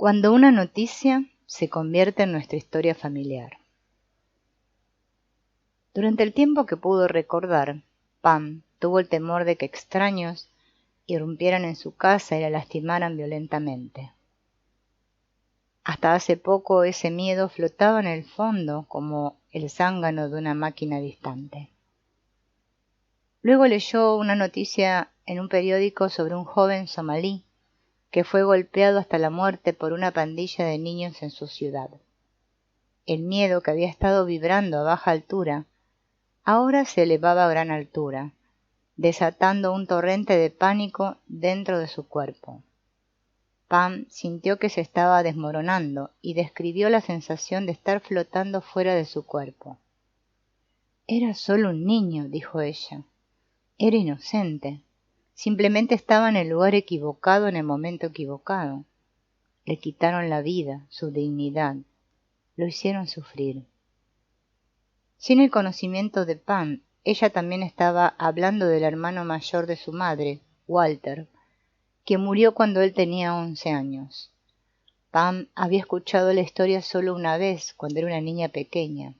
Cuando una noticia se convierte en nuestra historia familiar. Durante el tiempo que pudo recordar, Pam tuvo el temor de que extraños irrumpieran en su casa y la lastimaran violentamente. Hasta hace poco ese miedo flotaba en el fondo como el zángano de una máquina distante. Luego leyó una noticia en un periódico sobre un joven somalí que fue golpeado hasta la muerte por una pandilla de niños en su ciudad. El miedo que había estado vibrando a baja altura ahora se elevaba a gran altura, desatando un torrente de pánico dentro de su cuerpo. Pam sintió que se estaba desmoronando y describió la sensación de estar flotando fuera de su cuerpo. Era solo un niño, dijo ella. Era inocente. Simplemente estaba en el lugar equivocado en el momento equivocado. Le quitaron la vida, su dignidad. Lo hicieron sufrir. Sin el conocimiento de Pam, ella también estaba hablando del hermano mayor de su madre, Walter, que murió cuando él tenía 11 años. Pam había escuchado la historia solo una vez, cuando era una niña pequeña.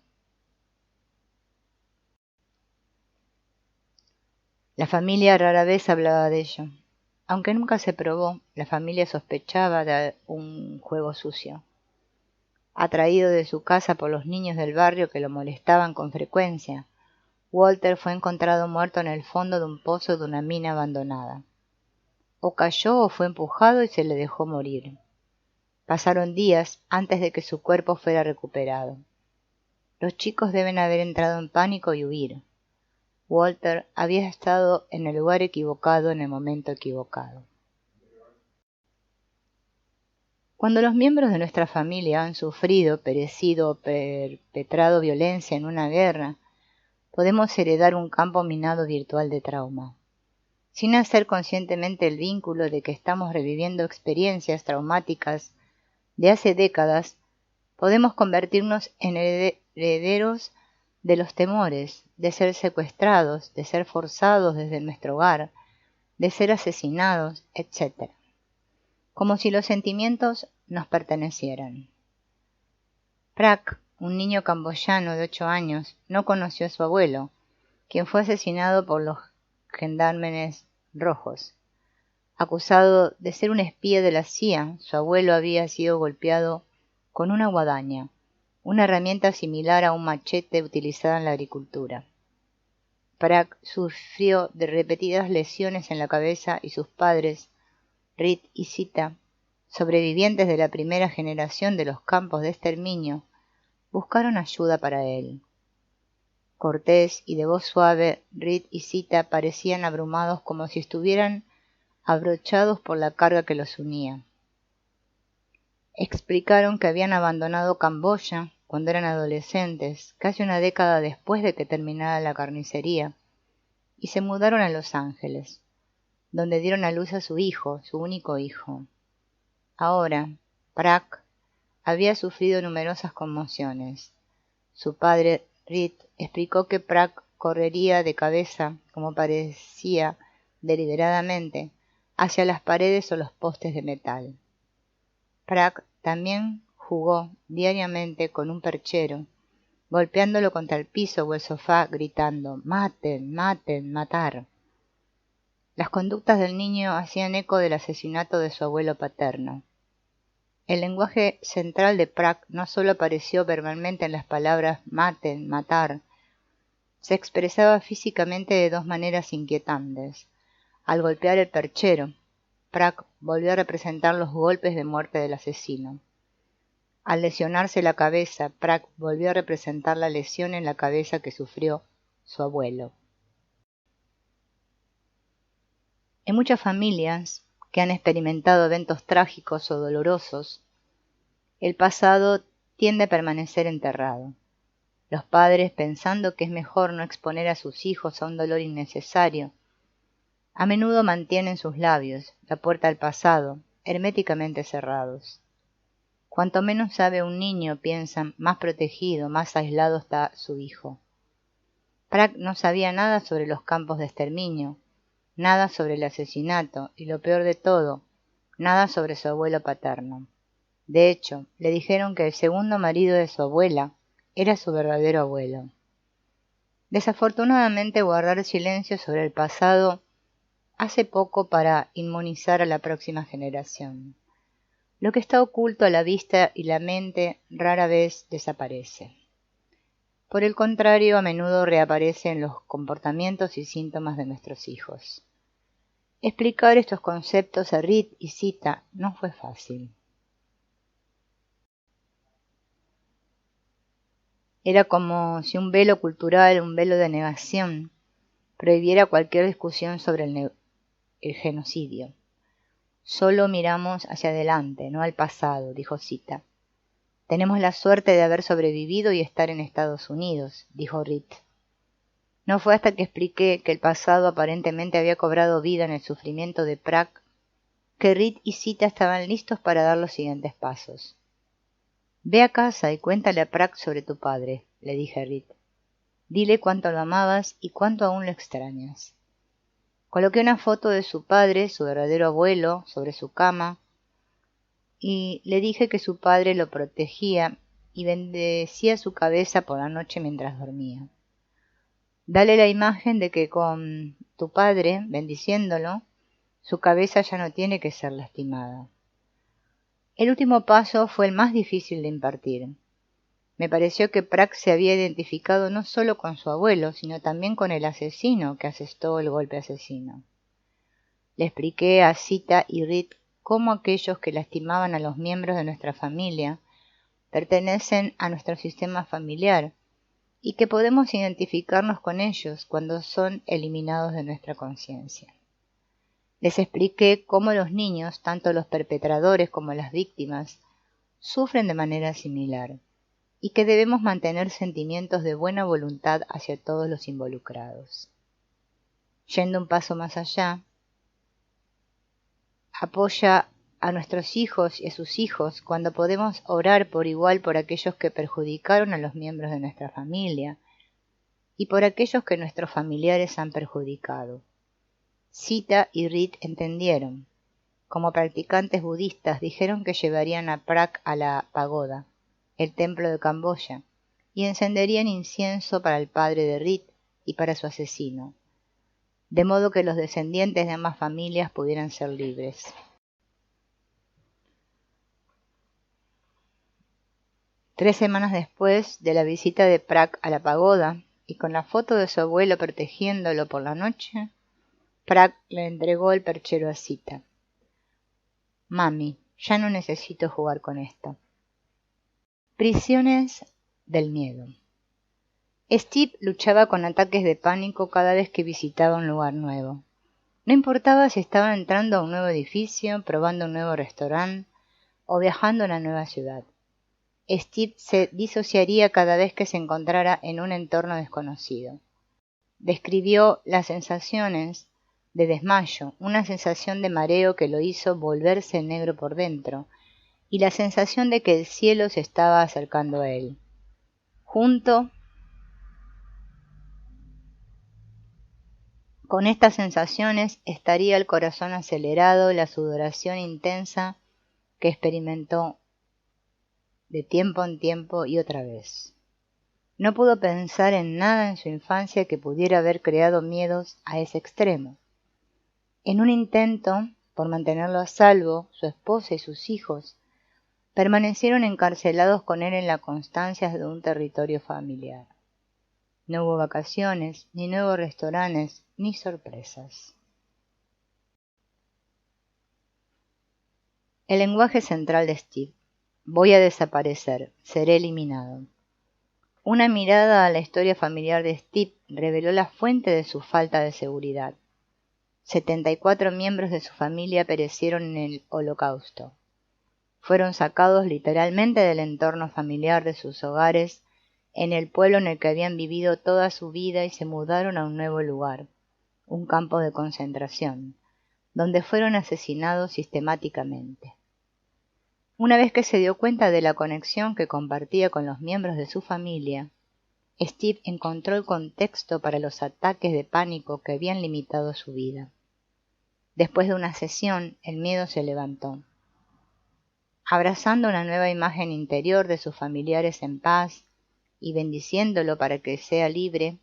La familia rara vez hablaba de ello. Aunque nunca se probó, la familia sospechaba de un juego sucio. Atraído de su casa por los niños del barrio que lo molestaban con frecuencia, Walter fue encontrado muerto en el fondo de un pozo de una mina abandonada. O cayó o fue empujado y se le dejó morir. Pasaron días antes de que su cuerpo fuera recuperado. Los chicos deben haber entrado en pánico y huir. Walter había estado en el lugar equivocado en el momento equivocado. Cuando los miembros de nuestra familia han sufrido, perecido o perpetrado violencia en una guerra, podemos heredar un campo minado virtual de trauma. Sin hacer conscientemente el vínculo de que estamos reviviendo experiencias traumáticas de hace décadas, podemos convertirnos en herederos de los temores, de ser secuestrados, de ser forzados desde nuestro hogar, de ser asesinados, etc. Como si los sentimientos nos pertenecieran. Prak, un niño camboyano de 8 años, no conoció a su abuelo, quien fue asesinado por los gendarmes rojos. Acusado de ser un espía de la CIA, su abuelo había sido golpeado con una guadaña, una herramienta similar a un machete utilizada en la agricultura. Prak sufrió de repetidas lesiones en la cabeza y sus padres, Rit y Sita, sobrevivientes de la primera generación de los campos de exterminio, buscaron ayuda para él. Cortés y de voz suave, Rit y Sita parecían abrumados como si estuvieran abrochados por la carga que los unía. Explicaron que habían abandonado Camboya cuando eran adolescentes, casi una década después de que terminara la carnicería, y se mudaron a Los Ángeles, donde dieron a luz a su hijo, su único hijo. Ahora, Prak había sufrido numerosas conmociones. Su padre, Rit, explicó que Prak correría de cabeza, como parecía deliberadamente, hacia las paredes o los postes de metal. Prak también jugó diariamente con un perchero, golpeándolo contra el piso o el sofá, gritando «¡Maten, maten, matar!». Las conductas del niño hacían eco del asesinato de su abuelo paterno. El lenguaje central de Prak no solo apareció verbalmente en las palabras «maten, matar», se expresaba físicamente de dos maneras inquietantes. Al golpear el perchero, Prak volvió a representar los golpes de muerte del asesino. Al lesionarse la cabeza, Prak volvió a representar la lesión en la cabeza que sufrió su abuelo. En muchas familias que han experimentado eventos trágicos o dolorosos, el pasado tiende a permanecer enterrado. Los padres, pensando que es mejor no exponer a sus hijos a un dolor innecesario, a menudo mantienen sus labios, la puerta al pasado, herméticamente cerrados. Cuanto menos sabe un niño, piensan, más protegido, más aislado está su hijo. Prak no sabía nada sobre los campos de exterminio, nada sobre el asesinato y, lo peor de todo, nada sobre su abuelo paterno. De hecho, le dijeron que el segundo marido de su abuela era su verdadero abuelo. Desafortunadamente, guardar silencio sobre el pasado hace poco para inmunizar a la próxima generación. Lo que está oculto a la vista y la mente rara vez desaparece. Por el contrario, a menudo reaparece en los comportamientos y síntomas de nuestros hijos. Explicar estos conceptos a Reed y Sita no fue fácil. Era como si un velo cultural, un velo de negación, prohibiera cualquier discusión sobre el genocidio. Solo miramos hacia adelante, no al pasado, dijo Sita. Tenemos la suerte de haber sobrevivido y estar en Estados Unidos, dijo Reed. No fue hasta que expliqué que el pasado aparentemente había cobrado vida en el sufrimiento de Prague que Reed y Sita estaban listos para dar los siguientes pasos. Ve a casa y cuéntale a Prague sobre tu padre, le dije a Reed. Dile cuánto lo amabas y cuánto aún lo extrañas. Coloqué una foto de su padre, su verdadero abuelo, sobre su cama, y le dije que su padre lo protegía y bendecía su cabeza por la noche mientras dormía. Dale la imagen de que con tu padre, bendiciéndolo, su cabeza ya no tiene que ser lastimada. El último paso fue el más difícil de impartir. Me pareció que Prague se había identificado no solo con su abuelo, sino también con el asesino que asestó el golpe asesino. Le expliqué a Sita y Reed cómo aquellos que lastimaban a los miembros de nuestra familia pertenecen a nuestro sistema familiar y que podemos identificarnos con ellos cuando son eliminados de nuestra conciencia. Les expliqué cómo los niños, tanto los perpetradores como las víctimas, sufren de manera similar y que debemos mantener sentimientos de buena voluntad hacia todos los involucrados. Yendo un paso más allá, apoya a nuestros hijos y a sus hijos cuando podemos orar por igual por aquellos que perjudicaron a los miembros de nuestra familia y por aquellos que nuestros familiares han perjudicado. Sita y Reed entendieron. Como practicantes budistas dijeron que llevarían a Prague a la pagoda, el templo de Camboya, y encenderían incienso para el padre de Reed y para su asesino, de modo que los descendientes de ambas familias pudieran ser libres. Tres semanas después de la visita de Prague a la pagoda, y con la foto de su abuelo protegiéndolo por la noche, Prague le entregó el perchero a Sita. Mami, ya no necesito jugar con esto. Prisiones del miedo. Steve luchaba con ataques de pánico cada vez que visitaba un lugar nuevo. No importaba si estaba entrando a un nuevo edificio, probando un nuevo restaurante o viajando a una nueva ciudad. Steve se disociaría cada vez que se encontrara en un entorno desconocido. Describió las sensaciones de desmayo, una sensación de mareo que lo hizo volverse negro por dentro, y la sensación de que el cielo se estaba acercando a él. Junto con estas sensaciones estaría el corazón acelerado, la sudoración intensa que experimentó de tiempo en tiempo y otra vez. No pudo pensar en nada en su infancia que pudiera haber creado miedos a ese extremo. En un intento por mantenerlo a salvo, su esposa y sus hijos permanecieron encarcelados con él en la constancia de un territorio familiar. No hubo vacaciones, ni nuevos restaurantes, ni sorpresas. El lenguaje central de Steve. Voy a desaparecer, seré eliminado. Una mirada a la historia familiar de Steve reveló la fuente de su falta de seguridad. 74 miembros de su familia perecieron en el Holocausto. Fueron sacados literalmente del entorno familiar de sus hogares en el pueblo en el que habían vivido toda su vida y se mudaron a un nuevo lugar, un campo de concentración, donde fueron asesinados sistemáticamente. Una vez que se dio cuenta de la conexión que compartía con los miembros de su familia, Steve encontró el contexto para los ataques de pánico que habían limitado su vida. Después de una sesión, el miedo se levantó. Abrazando una nueva imagen interior de sus familiares en paz y bendiciéndolo para que sea libre,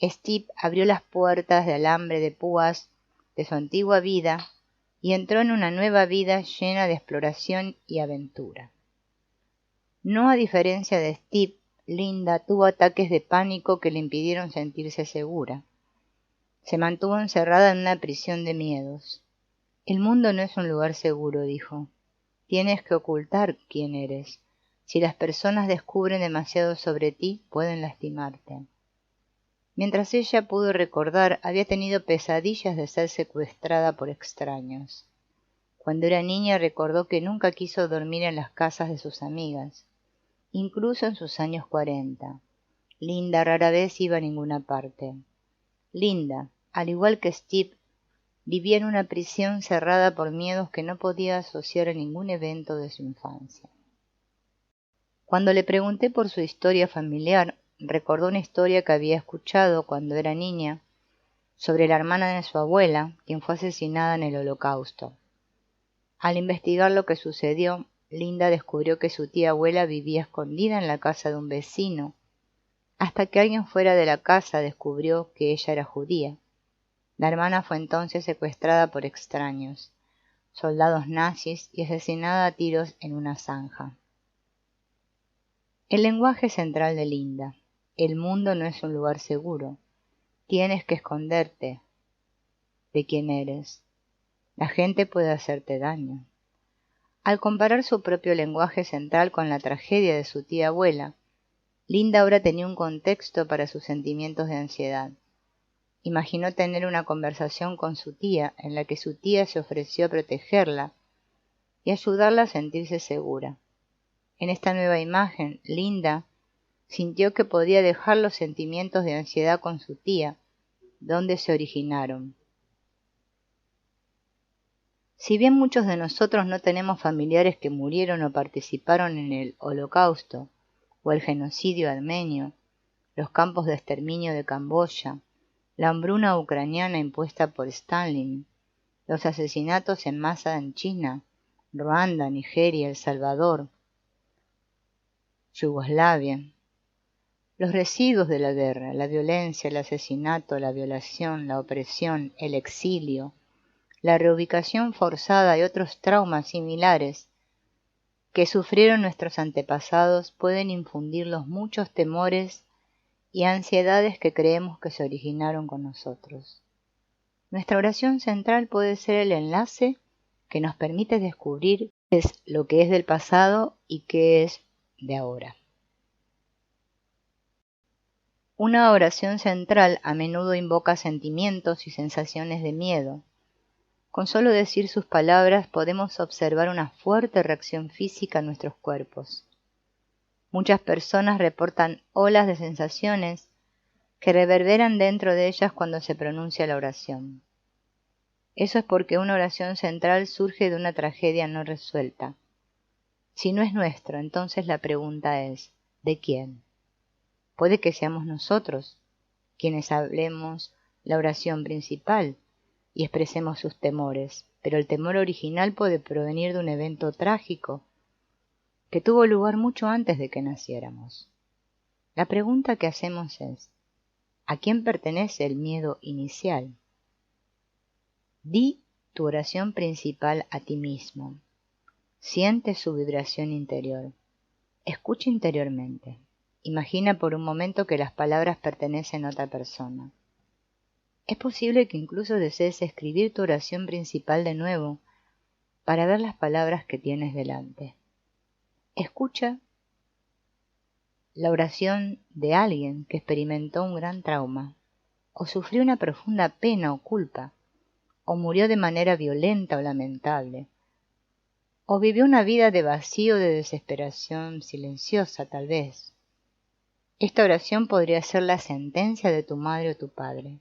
Steve abrió las puertas de alambre de púas de su antigua vida y entró en una nueva vida llena de exploración y aventura. No a diferencia de Steve, Linda tuvo ataques de pánico que le impidieron sentirse segura. Se mantuvo encerrada en una prisión de miedos. El mundo no es un lugar seguro, dijo. Tienes que ocultar quién eres. Si las personas descubren demasiado sobre ti, pueden lastimarte. Mientras ella pudo recordar, había tenido pesadillas de ser secuestrada por extraños. Cuando era niña recordó que nunca quiso dormir en las casas de sus amigas, incluso en sus años 40. Linda rara vez iba a ninguna parte. Linda, al igual que Steve, vivía en una prisión cerrada por miedos que no podía asociar a ningún evento de su infancia. Cuando le pregunté por su historia familiar, recordó una historia que había escuchado cuando era niña sobre la hermana de su abuela, quien fue asesinada en el Holocausto. Al investigar lo que sucedió, Linda descubrió que su tía abuela vivía escondida en la casa de un vecino, hasta que alguien fuera de la casa descubrió que ella era judía. La hermana fue entonces secuestrada por extraños, soldados nazis, y asesinada a tiros en una zanja. El lenguaje central de Linda. El mundo no es un lugar seguro. Tienes que esconderte de quién eres. La gente puede hacerte daño. Al comparar su propio lenguaje central con la tragedia de su tía abuela, Linda ahora tenía un contexto para sus sentimientos de ansiedad. Imaginó tener una conversación con su tía en la que su tía se ofreció a protegerla y ayudarla a sentirse segura. En esta nueva imagen, Linda sintió que podía dejar los sentimientos de ansiedad con su tía, donde se originaron. Si bien muchos de nosotros no tenemos familiares que murieron o participaron en el Holocausto o el genocidio armenio, los campos de exterminio de Camboya, la hambruna ucraniana impuesta por Stalin, los asesinatos en masa en China, Ruanda, Nigeria, El Salvador, Yugoslavia, los residuos de la guerra, la violencia, el asesinato, la violación, la opresión, el exilio, la reubicación forzada y otros traumas similares que sufrieron nuestros antepasados pueden infundir los muchos temores y ansiedades que creemos que se originaron con nosotros. Nuestra oración central puede ser el enlace que nos permite descubrir qué es lo que es del pasado y qué es de ahora. Una oración central a menudo invoca sentimientos y sensaciones de miedo. Con solo decir sus palabras podemos observar una fuerte reacción física en nuestros cuerpos. Muchas personas reportan olas de sensaciones que reverberan dentro de ellas cuando se pronuncia la oración. Eso es porque una oración central surge de una tragedia no resuelta. Si no es nuestro, entonces la pregunta es, ¿de quién? Puede que seamos nosotros quienes hablemos la oración principal y expresemos sus temores, pero el temor original puede provenir de un evento trágico que tuvo lugar mucho antes de que naciéramos. La pregunta que hacemos es, ¿a quién pertenece el miedo inicial? Di tu oración principal a ti mismo. Siente su vibración interior. Escucha interiormente. Imagina por un momento que las palabras pertenecen a otra persona. Es posible que incluso desees escribir tu oración principal de nuevo para ver las palabras que tienes delante. Escucha la oración de alguien que experimentó un gran trauma, o sufrió una profunda pena o culpa, o murió de manera violenta o lamentable, o vivió una vida de vacío, de desesperación silenciosa tal vez. Esta oración podría ser la sentencia de tu madre o tu padre.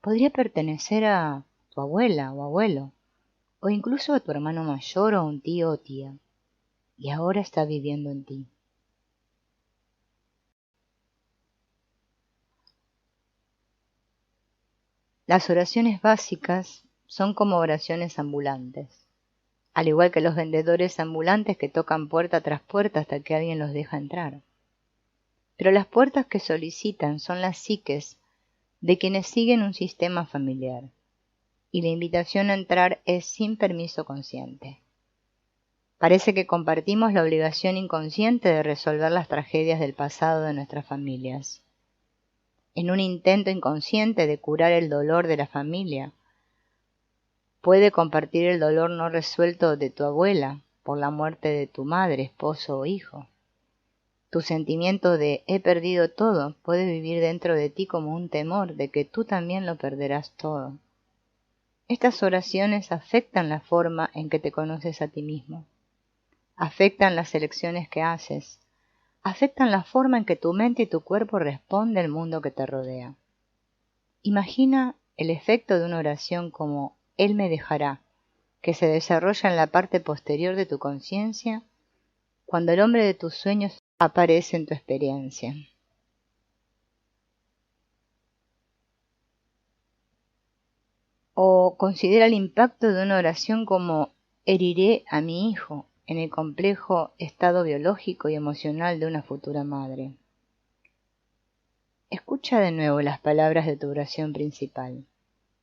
Podría pertenecer a tu abuela o abuelo, o incluso a tu hermano mayor o a un tío o tía, y ahora está viviendo en ti. Las oraciones básicas son como oraciones ambulantes. al igual que los vendedores ambulantes que tocan puerta tras puerta hasta que alguien los deja entrar. Pero las puertas que solicitan son las psiques de quienes siguen un sistema familiar, y la invitación a entrar es sin permiso consciente. Parece que compartimos la obligación inconsciente de resolver las tragedias del pasado de nuestras familias. En un intento inconsciente de curar el dolor de la familia, puede compartir el dolor no resuelto de tu abuela por la muerte de tu madre, esposo o hijo. Tu sentimiento de he perdido todo puede vivir dentro de ti como un temor de que tú también lo perderás todo. Estas oraciones afectan la forma en que te conoces a ti mismo, afectan las elecciones que haces, afectan la forma en que tu mente y tu cuerpo responden al mundo que te rodea. Imagina el efecto de una oración como Él me dejará, que se desarrolla en la parte posterior de tu conciencia cuando el hombre de tus sueños aparece en tu experiencia. O considera el impacto de una oración como heriré a mi hijo en el complejo estado biológico y emocional de una futura madre. Escucha de nuevo las palabras de tu oración principal.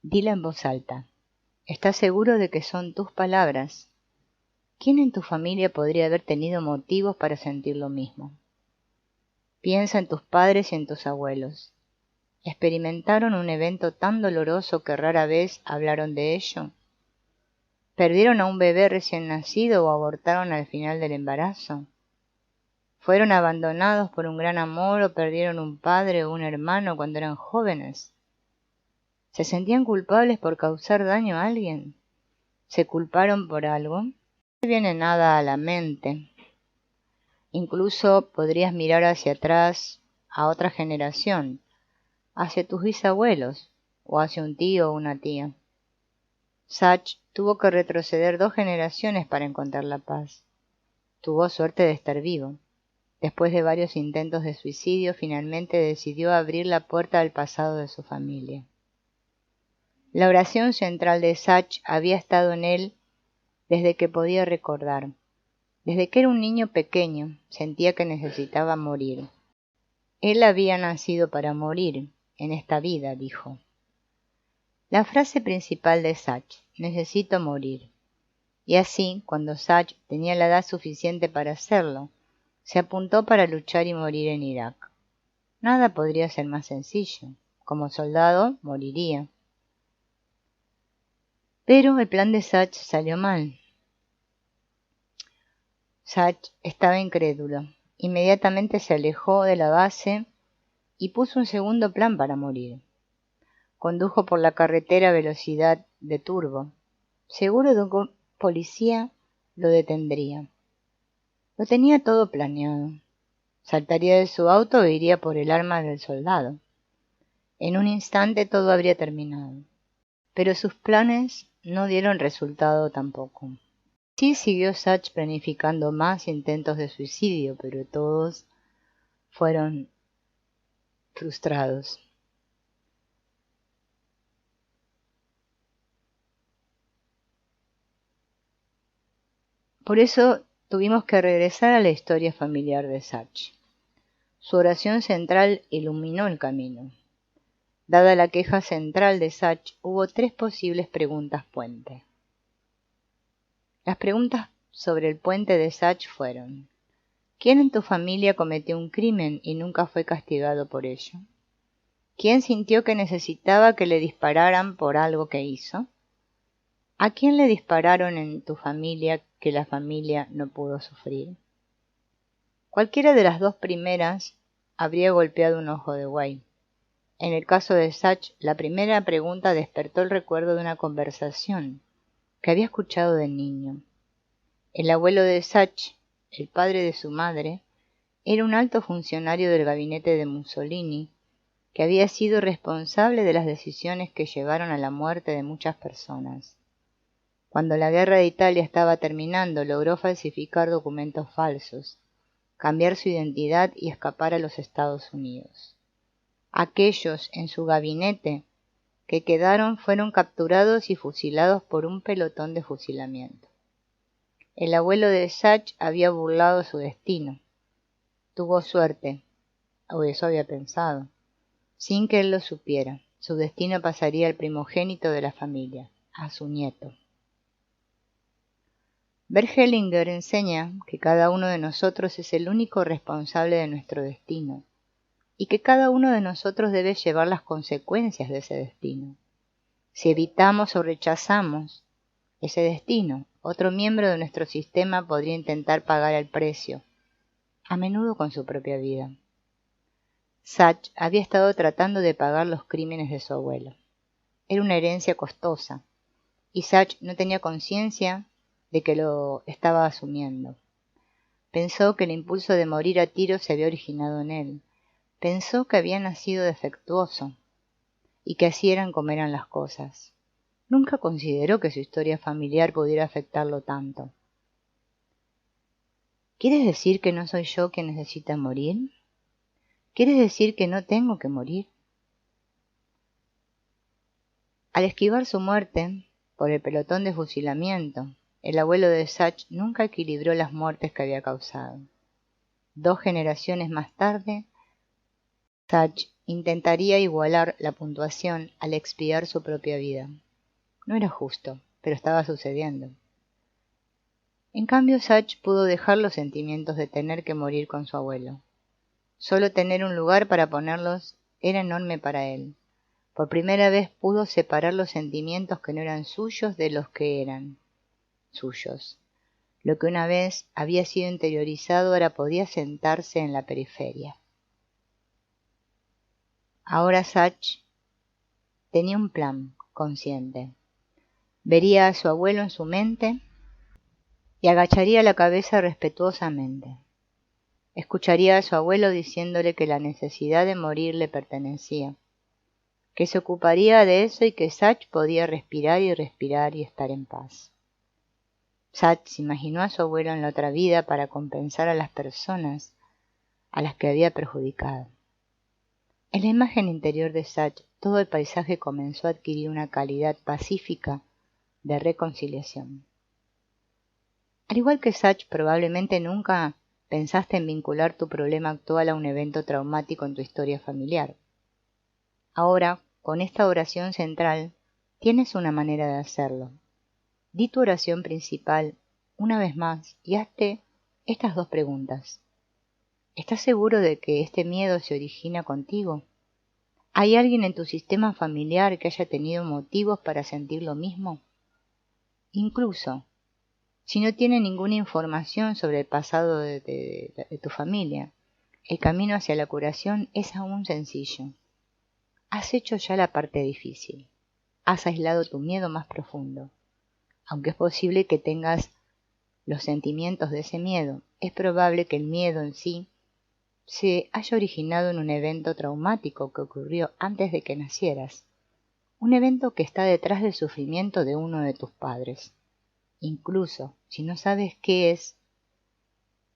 Dila en voz alta. ¿Estás seguro de que son tus palabras? ¿Quién en tu familia podría haber tenido motivos para sentir lo mismo? Piensa en tus padres y en tus abuelos. ¿Experimentaron un evento tan doloroso que rara vez hablaron de ello? ¿Perdieron a un bebé recién nacido o abortaron al final del embarazo? ¿Fueron abandonados por un gran amor o perdieron un padre o un hermano cuando eran jóvenes? ¿Se sentían culpables por causar daño a alguien? ¿Se culparon por algo? No te viene nada a la mente. Incluso podrías mirar hacia atrás a otra generación, hacia tus bisabuelos o hacia un tío o una tía. Sach tuvo que retroceder 2 generaciones para encontrar la paz. Tuvo suerte de estar vivo. Después de varios intentos de suicidio, finalmente decidió abrir la puerta al pasado de su familia. La oración central de Sach había estado en él desde que podía recordar. Desde que era un niño pequeño, sentía que necesitaba morir. Él había nacido para morir en esta vida, dijo. La frase principal de Sach, necesito morir. Y así, cuando Sach tenía la edad suficiente para hacerlo, se apuntó para luchar y morir en Irak. Nada podría ser más sencillo. Como soldado, moriría. Pero el plan de Sach salió mal. Sach estaba incrédulo. Inmediatamente se alejó de la base y puso un segundo plan para morir. Condujo por la carretera a velocidad de turbo, seguro de que un policía lo detendría. Lo tenía todo planeado. Saltaría de su auto e iría por el arma del soldado. En un instante todo habría terminado. Pero sus planes no dieron resultado tampoco. Sí siguió Sach planificando más intentos de suicidio, pero todos fueron frustrados. Por eso tuvimos que regresar a la historia familiar de Sach. Su oración central iluminó el camino. Dada la queja central de Sach, hubo 3 posibles preguntas puente. Las preguntas sobre el puente de Sach fueron: ¿quién en tu familia cometió un crimen y nunca fue castigado por ello? ¿Quién sintió que necesitaba que le dispararan por algo que hizo? ¿A quién le dispararon en tu familia que la familia no pudo sufrir? Cualquiera de las 2 primeras habría golpeado un ojo de buey. En el caso de Sach, la primera pregunta despertó el recuerdo de una conversación que había escuchado de niño. El abuelo de Sach, el padre de su madre, era un alto funcionario del gabinete de Mussolini, que había sido responsable de las decisiones que llevaron a la muerte de muchas personas. Cuando la guerra de Italia estaba terminando, logró falsificar documentos falsos, cambiar su identidad y escapar a los Estados Unidos. Aquellos en su gabinete que quedaron fueron capturados y fusilados por un pelotón de fusilamiento. El abuelo de Sach había burlado su destino. Tuvo suerte, o eso había pensado. Sin que él lo supiera, su destino pasaría al primogénito de la familia, a su nieto. Bert Hellinger enseña que cada uno de nosotros es el único responsable de nuestro destino, y que cada uno de nosotros debe llevar las consecuencias de ese destino. Si evitamos o rechazamos ese destino, otro miembro de nuestro sistema podría intentar pagar el precio, a menudo con su propia vida. Sach había estado tratando de pagar los crímenes de su abuelo. Era una herencia costosa, y Sach no tenía conciencia de que lo estaba asumiendo. Pensó que el impulso de morir a tiros se había originado en él. Pensó que había nacido defectuoso, y que así eran como eran las cosas. Nunca consideró que su historia familiar pudiera afectarlo tanto. ¿Quieres decir que no soy yo quien necesita morir? ¿Quieres decir que no tengo que morir? Al esquivar su muerte por el pelotón de fusilamiento, el abuelo de Sach nunca equilibró las muertes que había causado. 2 generaciones más tarde, Sach intentaría igualar la puntuación al expiar su propia vida. No era justo, pero estaba sucediendo. En cambio, Sach pudo dejar los sentimientos de tener que morir con su abuelo. Solo tener un lugar para ponerlos era enorme para él. Por primera vez pudo separar los sentimientos que no eran suyos de los que eran suyos. Lo que una vez había sido interiorizado ahora podía sentarse en la periferia. Ahora Sach tenía un plan consciente. Vería a su abuelo en su mente y agacharía la cabeza respetuosamente. Escucharía a su abuelo diciéndole que la necesidad de morir le pertenecía, que se ocuparía de eso y que Sach podía respirar y estar en paz. Sach se imaginó a su abuelo en la otra vida para compensar a las personas a las que había perjudicado. En la imagen interior de Sach, todo el paisaje comenzó a adquirir una calidad pacífica de reconciliación. Al igual que Sach, probablemente nunca pensaste en vincular tu problema actual a un evento traumático en tu historia familiar. Ahora, con esta oración central, tienes una manera de hacerlo. Di tu oración principal una vez más y hazte estas 2 preguntas. ¿Estás seguro de que este miedo se origina contigo? ¿Hay alguien en tu sistema familiar que haya tenido motivos para sentir lo mismo? Incluso, si no tiene ninguna información sobre el pasado de tu familia, el camino hacia la curación es aún sencillo. Has hecho ya la parte difícil. Has aislado tu miedo más profundo. Aunque es posible que tengas los sentimientos de ese miedo, es probable que el miedo en sí se haya originado en un evento traumático que ocurrió antes de que nacieras, un evento que está detrás del sufrimiento de uno de tus padres. Incluso si no sabes qué es,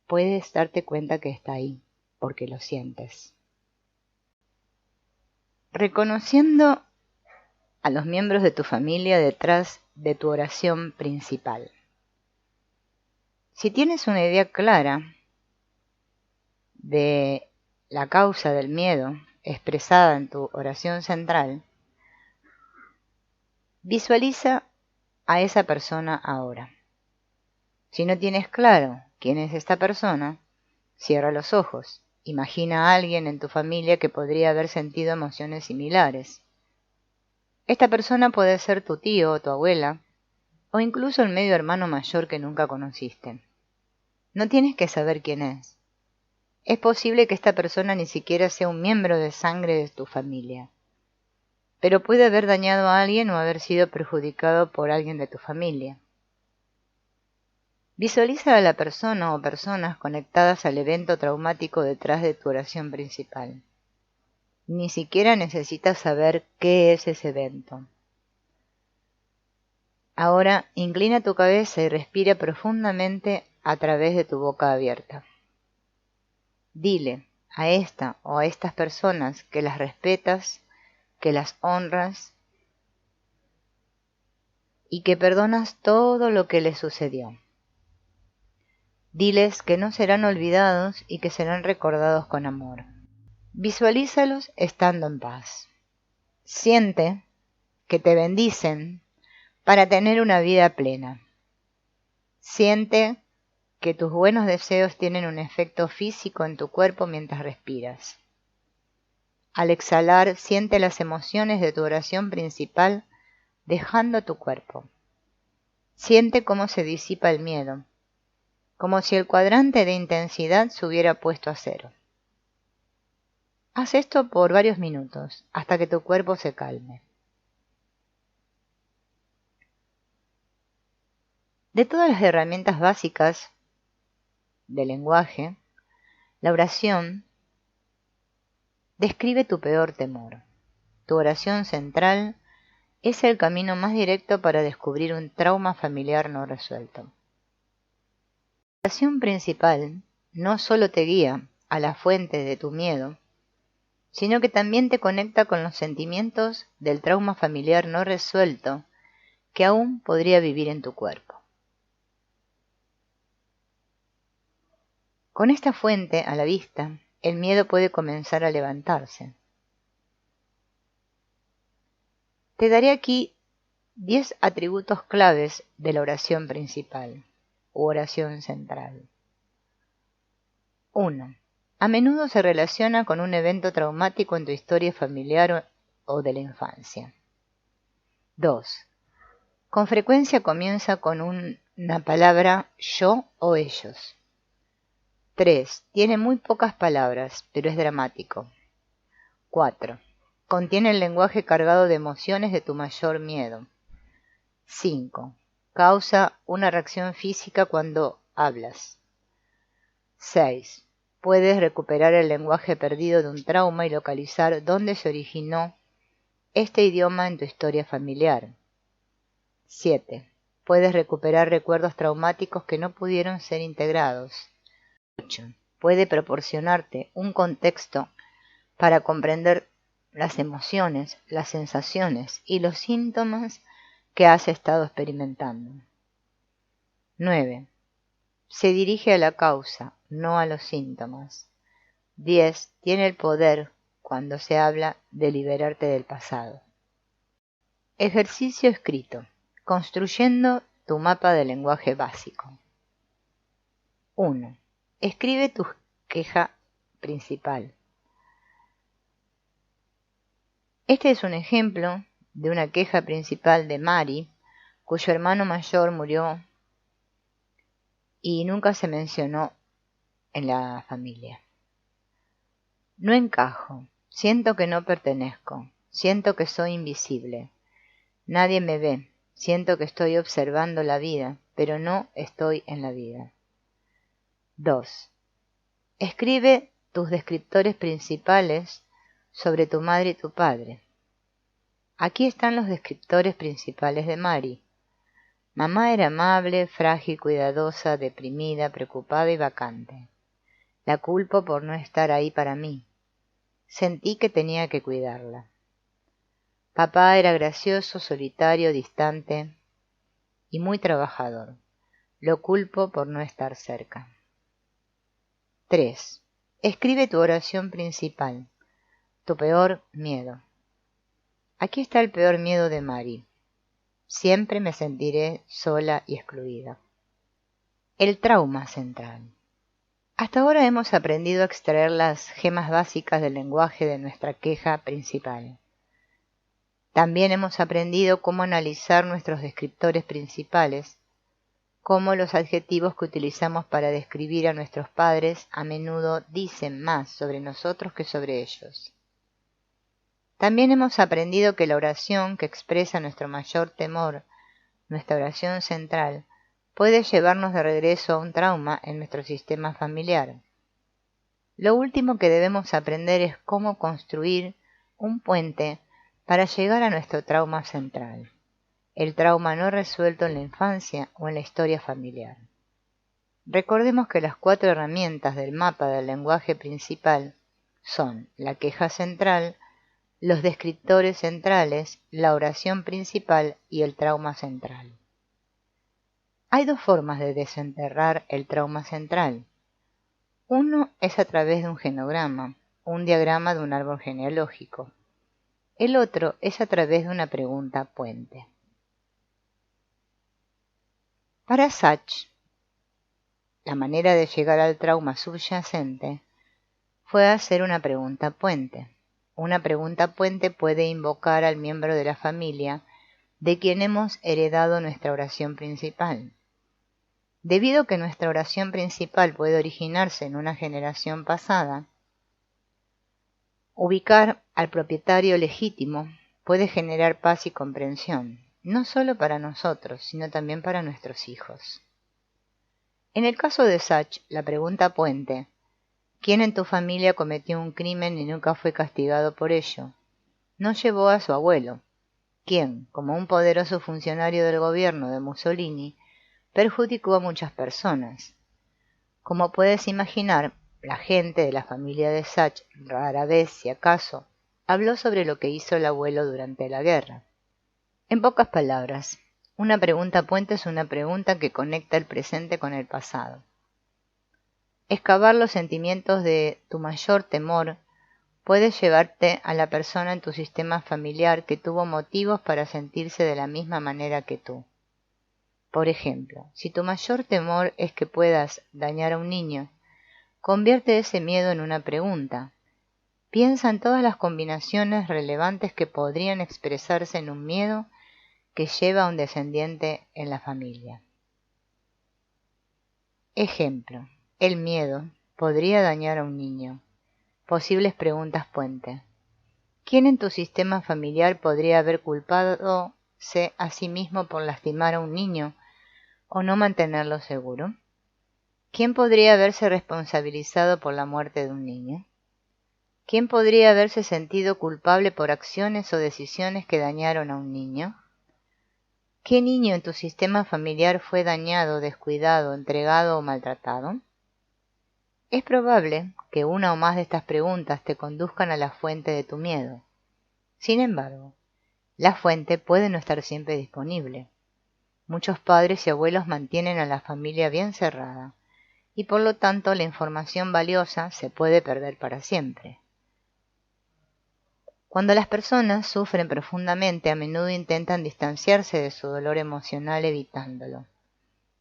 puedes darte cuenta que está ahí, porque lo sientes. Reconociendo a los miembros de tu familia detrás de tu oración principal. Si tienes una idea clara de la causa del miedo expresada en tu oración central, visualiza a esa persona ahora. Si no tienes claro quién es esta persona, cierra los ojos. Imagina a alguien en tu familia que podría haber sentido emociones similares. Esta persona puede ser tu tío o tu abuela, o incluso el medio hermano mayor que nunca conociste. No tienes que saber quién es. Es posible que esta persona ni siquiera sea un miembro de sangre de tu familia, pero puede haber dañado a alguien o haber sido perjudicado por alguien de tu familia. Visualiza a la persona o personas conectadas al evento traumático detrás de tu oración principal. Ni siquiera necesitas saber qué es ese evento. Ahora inclina tu cabeza y respira profundamente a través de tu boca abierta. Dile a esta o a estas personas que las respetas, que las honras y que perdonas todo lo que les sucedió. Diles que no serán olvidados y que serán recordados con amor. Visualízalos estando en paz. Siente que te bendicen para tener una vida plena. Siente que tus buenos deseos tienen un efecto físico en tu cuerpo mientras respiras. Al exhalar, siente las emociones de tu oración principal dejando tu cuerpo. Siente cómo se disipa el miedo, como si el cuadrante de intensidad se hubiera puesto a 0. Haz esto por varios minutos, hasta que tu cuerpo se calme. De todas las herramientas básicas del lenguaje, la oración describe tu peor temor. Tu oración central es el camino más directo para descubrir un trauma familiar no resuelto. La oración principal no solo te guía a la fuente de tu miedo, sino que también te conecta con los sentimientos del trauma familiar no resuelto que aún podría vivir en tu cuerpo. Con esta fuente a la vista, el miedo puede comenzar a levantarse. Te daré aquí 10 atributos claves de la oración principal u oración central. 1. A menudo se relaciona con un evento traumático en tu historia familiar o de la infancia. 2. Con frecuencia comienza con una palabra yo o ellos. 3. Tiene muy pocas palabras, pero es dramático. 4. Contiene el lenguaje cargado de emociones de tu mayor miedo. 5. Causa una reacción física cuando hablas. 6. Puedes recuperar el lenguaje perdido de un trauma y localizar dónde se originó este idioma en tu historia familiar. 7. Puedes recuperar recuerdos traumáticos que no pudieron ser integrados. 8. Puede proporcionarte un contexto para comprender las emociones, las sensaciones y los síntomas que has estado experimentando. 9. Se dirige a la causa, no a los síntomas. 10. Tiene el poder, cuando se habla, de liberarte del pasado. Ejercicio escrito. Construyendo tu mapa de lenguaje básico. 1. Escribe tu queja principal. Este es un ejemplo de una queja principal de Mari, cuyo hermano mayor murió y nunca se mencionó en la familia. No encajo, siento que no pertenezco, siento que soy invisible. Nadie me ve, siento que estoy observando la vida, pero no estoy en la vida. 2. Escribe tus descriptores principales sobre tu madre y tu padre. Aquí están los descriptores principales de Mari. Mamá era amable, frágil, cuidadosa, deprimida, preocupada y vacante. La culpo por no estar ahí para mí. Sentí que tenía que cuidarla. Papá era gracioso, solitario, distante y muy trabajador. Lo culpo por no estar cerca. 3. Escribe tu oración principal, tu peor miedo. Aquí está el peor miedo de Mari. Siempre me sentiré sola y excluida. El trauma central. Hasta ahora hemos aprendido a extraer las gemas básicas del lenguaje de nuestra queja principal. También hemos aprendido cómo analizar nuestros descriptores principales, cómo los adjetivos que utilizamos para describir a nuestros padres a menudo dicen más sobre nosotros que sobre ellos. También hemos aprendido que la oración que expresa nuestro mayor temor, nuestra oración central, puede llevarnos de regreso a un trauma en nuestro sistema familiar. Lo último que debemos aprender es cómo construir un puente para llegar a nuestro trauma central, el trauma no resuelto en la infancia o en la historia familiar. Recordemos que las 4 herramientas del mapa del lenguaje principal son la queja central, los descriptores centrales, la oración principal y el trauma central. Hay dos formas de desenterrar el trauma central. Uno es a través de un genograma, un diagrama de un árbol genealógico. El otro es a través de una pregunta puente. Para Sachs, la manera de llegar al trauma subyacente fue hacer una pregunta puente. Una pregunta puente puede invocar al miembro de la familia de quien hemos heredado nuestra oración principal. Debido a que nuestra oración principal puede originarse en una generación pasada, ubicar al propietario legítimo puede generar paz y comprensión, no solo para nosotros, sino también para nuestros hijos. En el caso de Sachs, la pregunta puente, ¿quién en tu familia cometió un crimen y nunca fue castigado por ello?, no llevó a su abuelo, quien, como un poderoso funcionario del gobierno de Mussolini, perjudicó a muchas personas. Como puedes imaginar, la gente de la familia de Sachs rara vez, si acaso, habló sobre lo que hizo el abuelo durante la guerra. En pocas palabras, una pregunta puente es una pregunta que conecta el presente con el pasado. Excavar los sentimientos de tu mayor temor puede llevarte a la persona en tu sistema familiar que tuvo motivos para sentirse de la misma manera que tú. Por ejemplo, si tu mayor temor es que puedas dañar a un niño, convierte ese miedo en una pregunta. Piensa en todas las combinaciones relevantes que podrían expresarse en un miedo que lleva a un descendiente en la familia. Ejemplo, el miedo podría dañar a un niño. Posibles preguntas puente. ¿Quién en tu sistema familiar podría haber culpadose a sí mismo por lastimar a un niño o no mantenerlo seguro? ¿Quién podría haberse responsabilizado por la muerte de un niño? ¿Quién podría haberse sentido culpable por acciones o decisiones que dañaron a un niño? ¿Qué niño en tu sistema familiar fue dañado, descuidado, entregado o maltratado? Es probable que una o más de estas preguntas te conduzcan a la fuente de tu miedo. Sin embargo, la fuente puede no estar siempre disponible. Muchos padres y abuelos mantienen a la familia bien cerrada, y por lo tanto la información valiosa se puede perder para siempre. Cuando las personas sufren profundamente, a menudo intentan distanciarse de su dolor emocional evitándolo.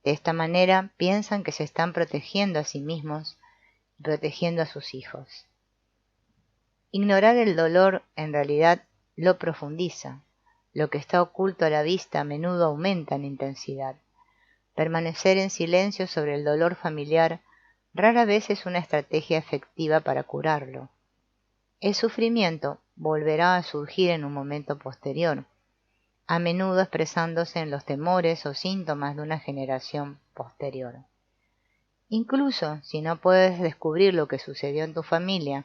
De esta manera piensan que se están protegiendo a sí mismos y protegiendo a sus hijos. Ignorar el dolor en realidad lo profundiza. Lo que está oculto a la vista a menudo aumenta en intensidad. Permanecer en silencio sobre el dolor familiar rara vez es una estrategia efectiva para curarlo. El sufrimiento volverá a surgir en un momento posterior, a menudo expresándose en los temores o síntomas de una generación posterior. Incluso si no puedes descubrir lo que sucedió en tu familia,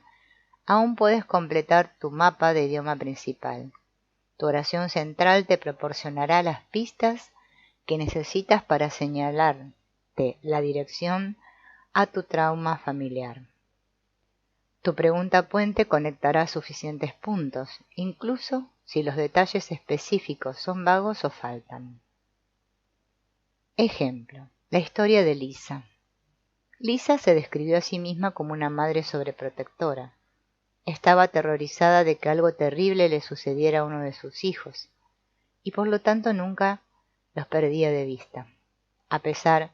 aún puedes completar tu mapa de idioma principal. Tu oración central te proporcionará las pistas que necesitas para señalarte la dirección a tu trauma familiar. Tu pregunta puente conectará suficientes puntos, incluso si los detalles específicos son vagos o faltan. Ejemplo, la historia de Lisa. Lisa se describió a sí misma como una madre sobreprotectora. Estaba aterrorizada de que algo terrible le sucediera a uno de sus hijos, y por lo tanto nunca los perdía de vista. A pesar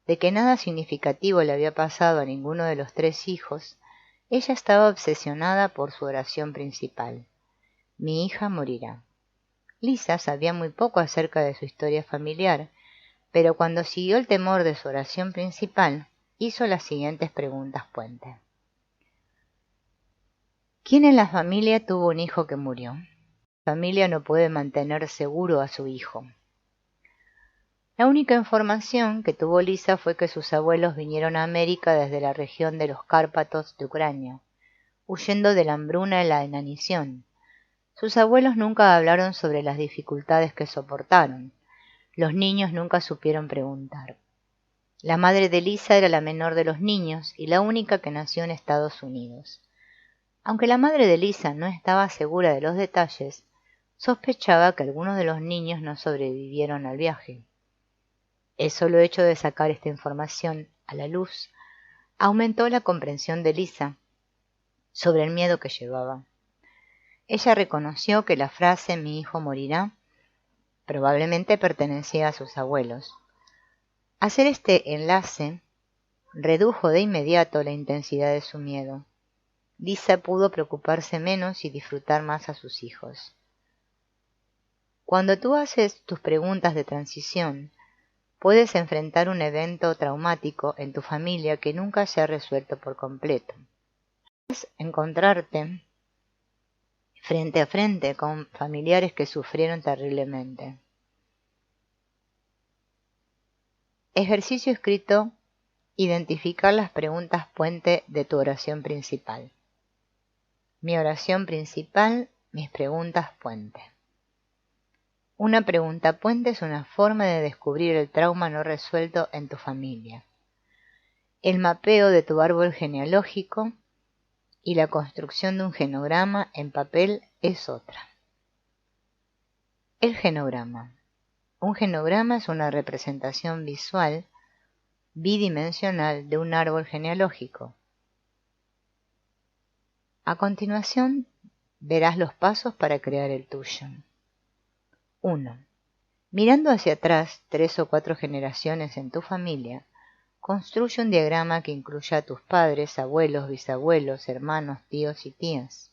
de que nada significativo le había pasado a ninguno de los 3 hijos, ella estaba obsesionada por su oración principal. Mi hija morirá. Lisa sabía muy poco acerca de su historia familiar, pero cuando siguió el temor de su oración principal, hizo las siguientes preguntas puente. ¿Quién en la familia tuvo un hijo que murió? La familia no puede mantener seguro a su hijo. La única información que tuvo Lisa fue que sus abuelos vinieron a América desde la región de los Cárpatos de Ucrania, huyendo de la hambruna y la inanición. Sus abuelos nunca hablaron sobre las dificultades que soportaron. Los niños nunca supieron preguntar. La madre de Lisa era la menor de los niños y la única que nació en Estados Unidos. Aunque la madre de Lisa no estaba segura de los detalles, sospechaba que algunos de los niños no sobrevivieron al viaje. El solo hecho de sacar esta información a la luz aumentó la comprensión de Lisa sobre el miedo que llevaba. Ella reconoció que la frase «mi hijo morirá» probablemente pertenecía a sus abuelos. Hacer este enlace redujo de inmediato la intensidad de su miedo. Lisa pudo preocuparse menos y disfrutar más a sus hijos. Cuando tú haces tus preguntas de transición, puedes enfrentar un evento traumático en tu familia que nunca se ha resuelto por completo. Puedes encontrarte frente a frente con familiares que sufrieron terriblemente. Ejercicio escrito: identificar las preguntas puente de tu oración principal. Mi oración principal, mis preguntas puente. Una pregunta puente es una forma de descubrir el trauma no resuelto en tu familia. El mapeo de tu árbol genealógico y la construcción de un genograma en papel es otra. El genograma. Un genograma es una representación visual bidimensional de un árbol genealógico. A continuación, verás los pasos para crear el tuyo. 1. Mirando hacia atrás 3 o 4 generaciones en tu familia, construye un diagrama que incluya a tus padres, abuelos, bisabuelos, hermanos, tíos y tías.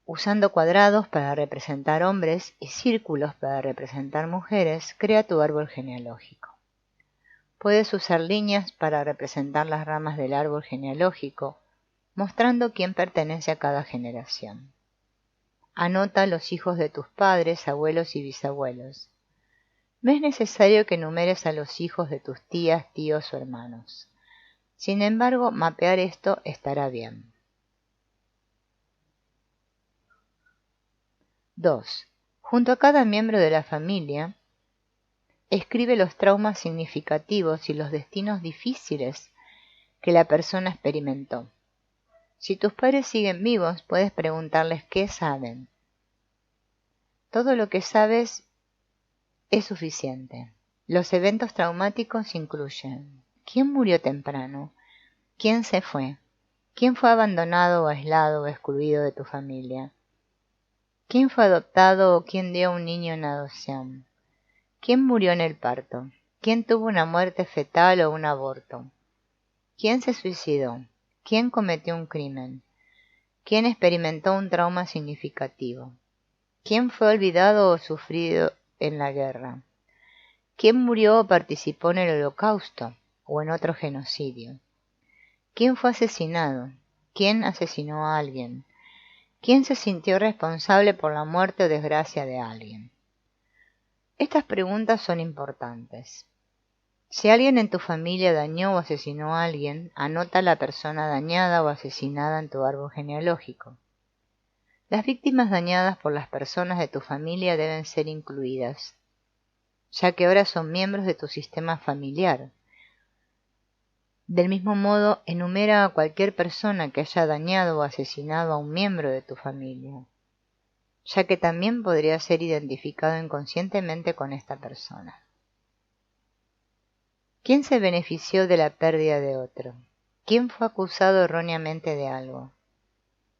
Usando cuadrados para representar hombres y círculos para representar mujeres, crea tu árbol genealógico. Puedes usar líneas para representar las ramas del árbol genealógico, mostrando quién pertenece a cada generación. Anota los hijos de tus padres, abuelos y bisabuelos. No es necesario que enumeres a los hijos de tus tías, tíos o hermanos. Sin embargo, mapear esto estará bien. 2. Junto a cada miembro de la familia, escribe los traumas significativos y los destinos difíciles que la persona experimentó. Si tus padres siguen vivos, puedes preguntarles qué saben. Todo lo que sabes es suficiente. Los eventos traumáticos incluyen: ¿quién murió temprano? ¿Quién se fue? ¿Quién fue abandonado o aislado o excluido de tu familia? ¿Quién fue adoptado o quién dio a un niño en adopción? ¿Quién murió en el parto? ¿Quién tuvo una muerte fetal o un aborto? ¿Quién se suicidó? ¿Quién cometió un crimen? ¿Quién experimentó un trauma significativo? ¿Quién fue olvidado o sufrido en la guerra? ¿Quién murió o participó en el Holocausto o en otro genocidio? ¿Quién fue asesinado? ¿Quién asesinó a alguien? ¿Quién se sintió responsable por la muerte o desgracia de alguien? Estas preguntas son importantes. Si alguien en tu familia dañó o asesinó a alguien, anota a la persona dañada o asesinada en tu árbol genealógico. Las víctimas dañadas por las personas de tu familia deben ser incluidas, ya que ahora son miembros de tu sistema familiar. Del mismo modo, enumera a cualquier persona que haya dañado o asesinado a un miembro de tu familia, ya que también podría ser identificado inconscientemente con esta persona. ¿Quién se benefició de la pérdida de otro? ¿Quién fue acusado erróneamente de algo?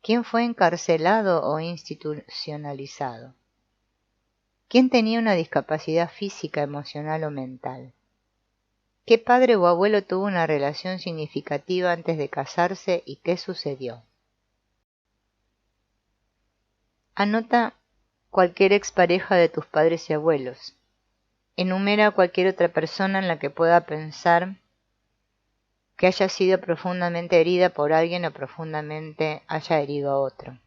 ¿Quién fue encarcelado o institucionalizado? ¿Quién tenía una discapacidad física, emocional o mental? ¿Qué padre o abuelo tuvo una relación significativa antes de casarse y qué sucedió? Anota cualquier expareja de tus padres y abuelos. Enumera a cualquier otra persona en la que pueda pensar que haya sido profundamente herida por alguien o profundamente haya herido a otro.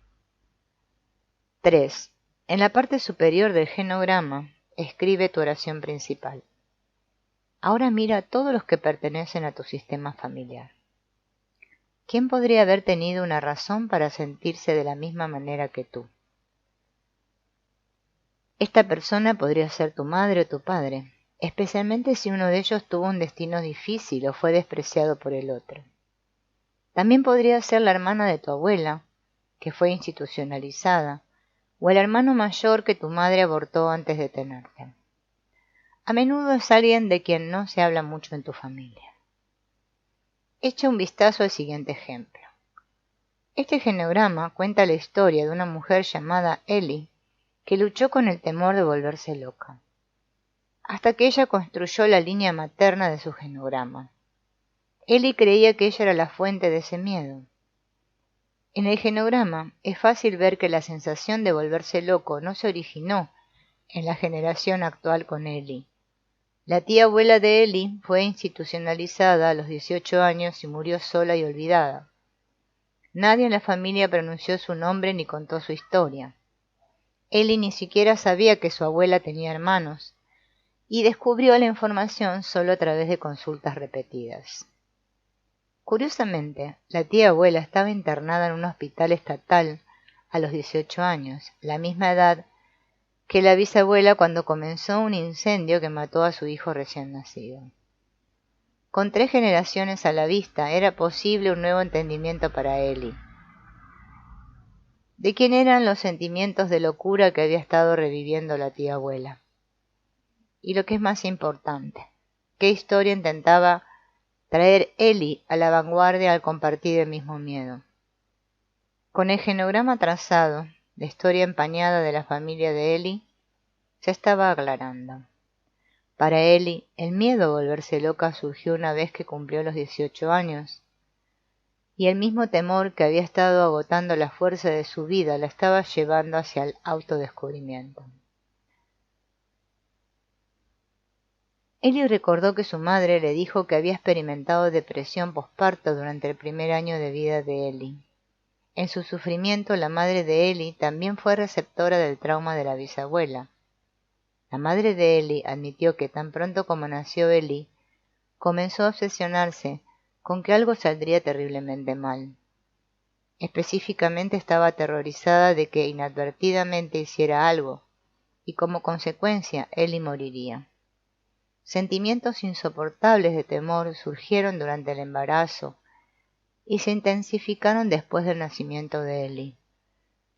3. En la parte superior del genograma, escribe tu oración principal. Ahora mira a todos los que pertenecen a tu sistema familiar. ¿Quién podría haber tenido una razón para sentirse de la misma manera que tú? Esta persona podría ser tu madre o tu padre, especialmente si uno de ellos tuvo un destino difícil o fue despreciado por el otro. También podría ser la hermana de tu abuela, que fue institucionalizada, o el hermano mayor que tu madre abortó antes de tenerte. a menudo es alguien de quien no se habla mucho en tu familia. Echa un vistazo al siguiente ejemplo. Este genograma cuenta la historia de una mujer llamada Ellie que luchó con el temor de volverse loca, hasta que ella construyó la línea materna de su genograma. Ellie creía que ella era la fuente de ese miedo. En el genograma es fácil ver que la sensación de volverse loco no se originó en la generación actual con Ellie. La tía abuela de Ellie fue institucionalizada a los 18 años y murió sola y olvidada. Nadie en la familia pronunció su nombre ni contó su historia. Ellie ni siquiera sabía que su abuela tenía hermanos, y descubrió la información solo a través de consultas repetidas. Curiosamente, la tía abuela estaba internada en un hospital estatal a los 18 años, la misma edad que la bisabuela cuando comenzó un incendio que mató a su hijo recién nacido. Con 3 generaciones a la vista, era posible un nuevo entendimiento para Ellie. ¿De quién eran los sentimientos de locura que había estado reviviendo la tía abuela? Y lo que es más importante, ¿qué historia intentaba traer Ellie a la vanguardia al compartir el mismo miedo? Con el genograma trazado, la historia empañada de la familia de Ellie se estaba aclarando. Para Ellie, el miedo a volverse loca surgió una vez que cumplió los 18 años, y el mismo temor que había estado agotando la fuerza de su vida la estaba llevando hacia el autodescubrimiento. Ellie recordó que su madre le dijo que había experimentado depresión posparto durante el primer año de vida de Ellie. En su sufrimiento, la madre de Ellie también fue receptora del trauma de la bisabuela. La madre de Ellie admitió que tan pronto como nació Ellie, comenzó a obsesionarse con que algo saldría terriblemente mal. Específicamente estaba aterrorizada de que inadvertidamente hiciera algo, y como consecuencia Ellie moriría. Sentimientos insoportables de temor surgieron durante el embarazo y se intensificaron después del nacimiento de Ellie.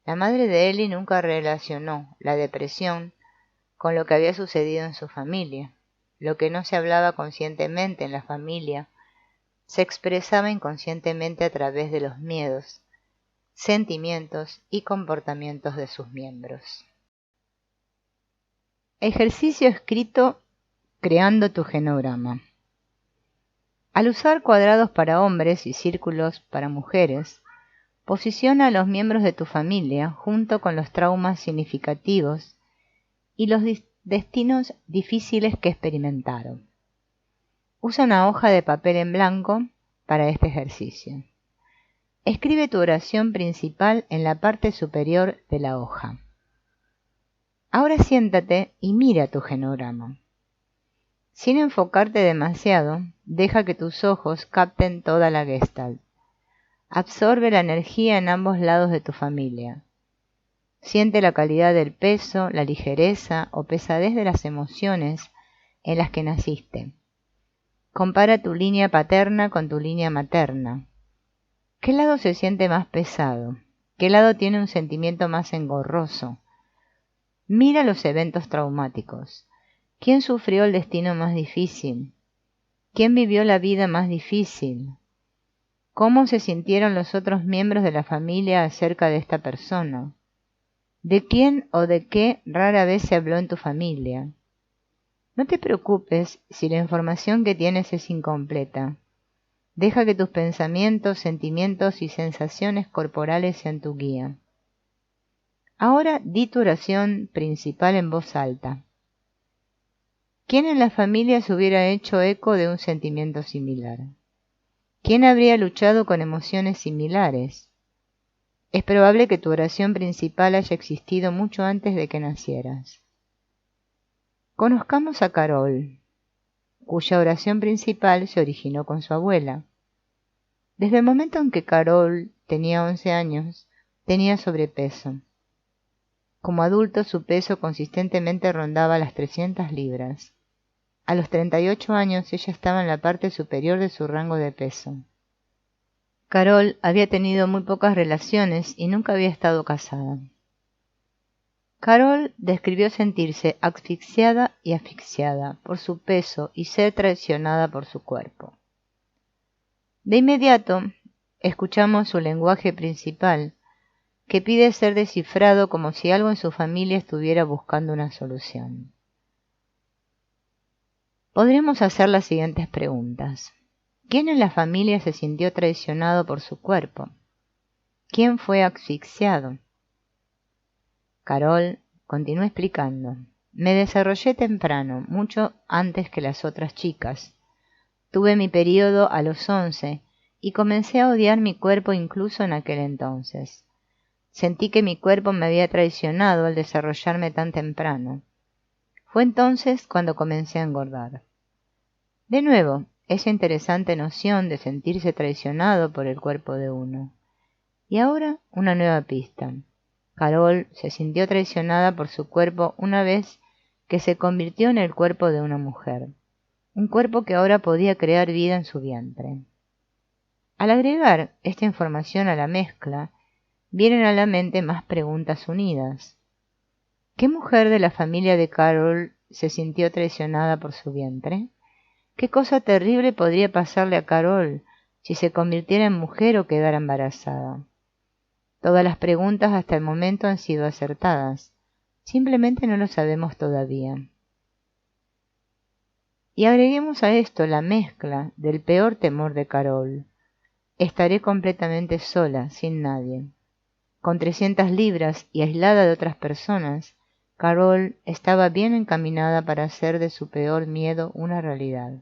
La madre de Ellie nunca relacionó la depresión con lo que había sucedido en su familia. Lo que no se hablaba conscientemente en la familia se expresaba inconscientemente a través de los miedos, sentimientos y comportamientos de sus miembros. Ejercicio escrito creando tu genograma. Al usar cuadrados para hombres y círculos para mujeres, posiciona a los miembros de tu familia junto con los traumas significativos y los destinos difíciles que experimentaron. Usa una hoja de papel en blanco para este ejercicio. Escribe tu oración principal en la parte superior de la hoja. Ahora siéntate y mira tu genograma. Sin enfocarte demasiado, deja que tus ojos capten toda la Gestalt. Absorbe la energía en ambos lados de tu familia. Siente la calidad del peso, la ligereza o pesadez de las emociones en las que naciste. Compara tu línea paterna con tu línea materna. ¿Qué lado se siente más pesado? ¿Qué lado tiene un sentimiento más engorroso? Mira los eventos traumáticos. ¿Quién sufrió el destino más difícil? ¿Quién vivió la vida más difícil? ¿Cómo se sintieron los otros miembros de la familia acerca de esta persona? ¿De quién o de qué rara vez se habló en tu familia? No te preocupes si la información que tienes es incompleta. Deja que tus pensamientos, sentimientos y sensaciones corporales sean tu guía. Ahora di tu oración principal en voz alta. ¿Quién en la familia se hubiera hecho eco de un sentimiento similar? ¿Quién habría luchado con emociones similares? Es probable que tu oración principal haya existido mucho antes de que nacieras. Conozcamos a Carol, cuya oración principal se originó con su abuela. Desde el momento en que Carol tenía 11 años, tenía sobrepeso. Como adulto, su peso consistentemente rondaba las 300 libras. A los 38 años, ella estaba en la parte superior de su rango de peso. Carol había tenido muy pocas relaciones y nunca había estado casada. Carol describió sentirse asfixiada y asfixiada por su peso y ser traicionada por su cuerpo. De inmediato, escuchamos su lenguaje principal, que pide ser descifrado como si algo en su familia estuviera buscando una solución. Podremos hacer las siguientes preguntas. ¿Quién en la familia se sintió traicionado por su cuerpo? ¿Quién fue asfixiado? Carol continuó explicando. Me desarrollé temprano, mucho antes que las otras chicas. Tuve mi periodo a los 11 y comencé a odiar mi cuerpo incluso en aquel entonces. Sentí que mi cuerpo me había traicionado al desarrollarme tan temprano. Fue entonces cuando comencé a engordar. De nuevo, esa interesante noción de sentirse traicionado por el cuerpo de uno. Y ahora una nueva pista. Carol se sintió traicionada por su cuerpo una vez que se convirtió en el cuerpo de una mujer, un cuerpo que ahora podía crear vida en su vientre. Al agregar esta información a la mezcla, vienen a la mente más preguntas unidas. ¿Qué mujer de la familia de Carol se sintió traicionada por su vientre? ¿Qué cosa terrible podría pasarle a Carol si se convirtiera en mujer o quedara embarazada? Todas las preguntas hasta el momento han sido acertadas. Simplemente no lo sabemos todavía. Y agreguemos a esto la mezcla del peor temor de Carol. Estaré completamente sola, sin nadie. Con 300 libras y aislada de otras personas, Carol estaba bien encaminada para hacer de su peor miedo una realidad.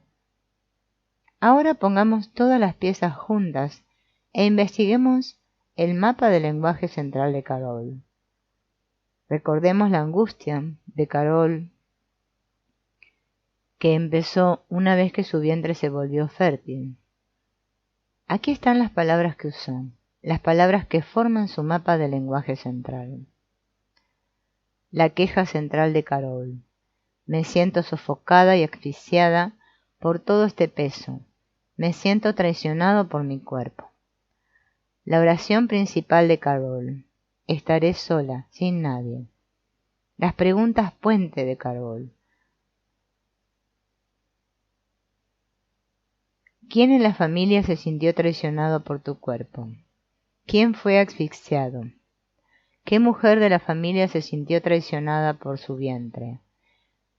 Ahora pongamos todas las piezas juntas e investiguemos el mapa del lenguaje central de Carol. Recordemos la angustia de Carol que empezó una vez que su vientre se volvió fértil. Aquí están las palabras que usó, las palabras que forman su mapa del lenguaje central. La queja central de Carol. Me siento sofocada y asfixiada por todo este peso. Me siento traicionado por mi cuerpo. La oración principal de Carol. Estaré sola, sin nadie. Las preguntas puente de Carol. ¿Quién en la familia se sintió traicionado por tu cuerpo? ¿Quién fue asfixiado? ¿Qué mujer de la familia se sintió traicionada por su vientre?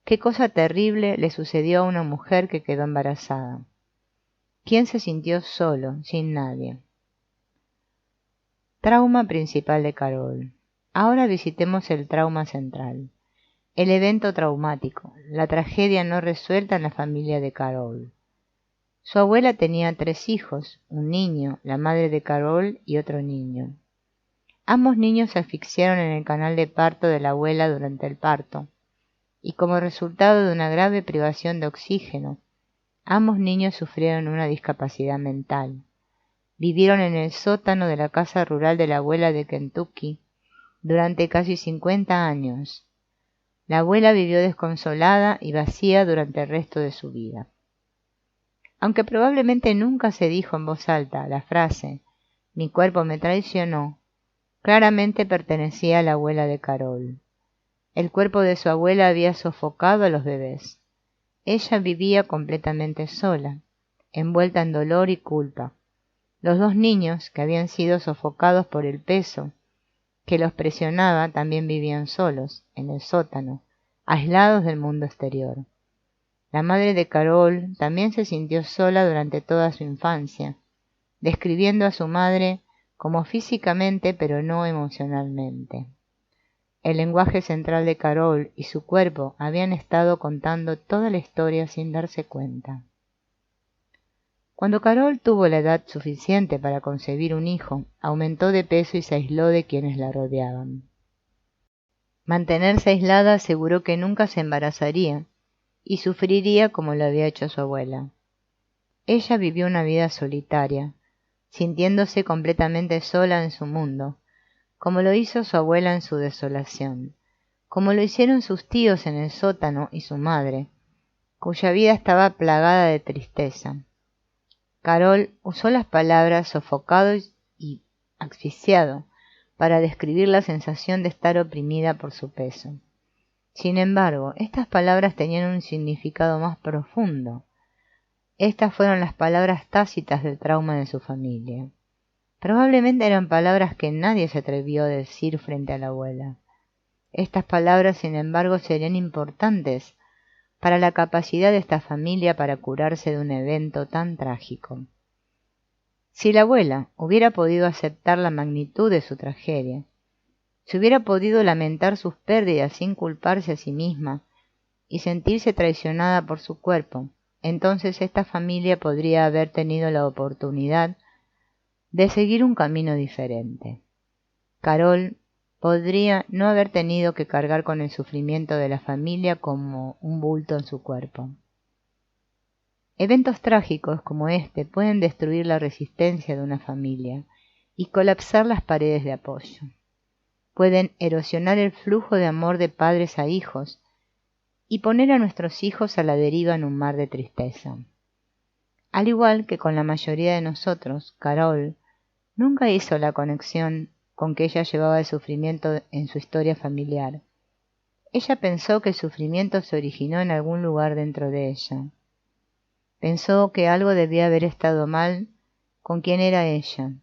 ¿Qué cosa terrible le sucedió a una mujer que quedó embarazada? ¿Quién se sintió solo, sin nadie? Trauma principal de Carol. Ahora visitemos el trauma central. El evento traumático, la tragedia no resuelta en la familia de Carol. Su abuela tenía 3 hijos, un niño, la madre de Carol y otro niño. Ambos niños se asfixiaron en el canal de parto de la abuela durante el parto, y como resultado de una grave privación de oxígeno, ambos niños sufrieron una discapacidad mental. Vivieron en el sótano de la casa rural de la abuela de Kentucky durante casi 50 años. La abuela vivió desconsolada y vacía durante el resto de su vida. Aunque probablemente nunca se dijo en voz alta la frase «mi cuerpo me traicionó», claramente pertenecía a la abuela de Carol. El cuerpo de su abuela había sofocado a los bebés. Ella vivía completamente sola, envuelta en dolor y culpa. Los 2 niños, que habían sido sofocados por el peso que los presionaba, también vivían solos, en el sótano, aislados del mundo exterior. La madre de Carol también se sintió sola durante toda su infancia, describiendo a su madre como físicamente pero no emocionalmente. El lenguaje central de Carol y su cuerpo habían estado contando toda la historia sin darse cuenta. Cuando Carol tuvo la edad suficiente para concebir un hijo, aumentó de peso y se aisló de quienes la rodeaban. Mantenerse aislada aseguró que nunca se embarazaría y sufriría como lo había hecho su abuela. Ella vivió una vida solitaria, sintiéndose completamente sola en su mundo, como lo hizo su abuela en su desolación, como lo hicieron sus tíos en el sótano y su madre, cuya vida estaba plagada de tristeza. Carol usó las palabras sofocado y asfixiado para describir la sensación de estar oprimida por su peso. Sin embargo, estas palabras tenían un significado más profundo. Estas fueron las palabras tácitas del trauma de su familia. Probablemente eran palabras que nadie se atrevió a decir frente a la abuela. Estas palabras, sin embargo, serían importantes para la capacidad de esta familia para curarse de un evento tan trágico. Si la abuela hubiera podido aceptar la magnitud de su tragedia, si hubiera podido lamentar sus pérdidas sin culparse a sí misma y sentirse traicionada por su cuerpo, entonces esta familia podría haber tenido la oportunidad de seguir un camino diferente. Carol podría no haber tenido que cargar con el sufrimiento de la familia como un bulto en su cuerpo. Eventos trágicos como este pueden destruir la resistencia de una familia y colapsar las paredes de apoyo. Pueden erosionar el flujo de amor de padres a hijos y poner a nuestros hijos a la deriva en un mar de tristeza. Al igual que con la mayoría de nosotros, Carol nunca hizo la conexión con que ella llevaba el sufrimiento en su historia familiar. Ella pensó que el sufrimiento se originó en algún lugar dentro de ella. Pensó que algo debía haber estado mal con quien era ella.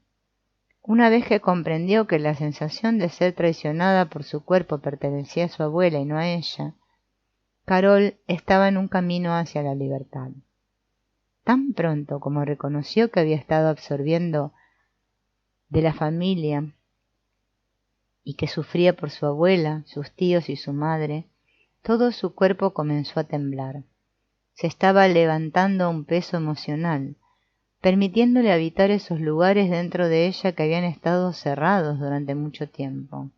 Una vez que comprendió que la sensación de ser traicionada por su cuerpo pertenecía a su abuela y no a ella, Carol estaba en un camino hacia la libertad. Tan pronto como reconoció que había estado absorbiendo de la familia y que sufría por su abuela, sus tíos y su madre, todo su cuerpo comenzó a temblar. Se estaba levantando un peso emocional, permitiéndole habitar esos lugares dentro de ella que habían estado cerrados durante mucho tiempo.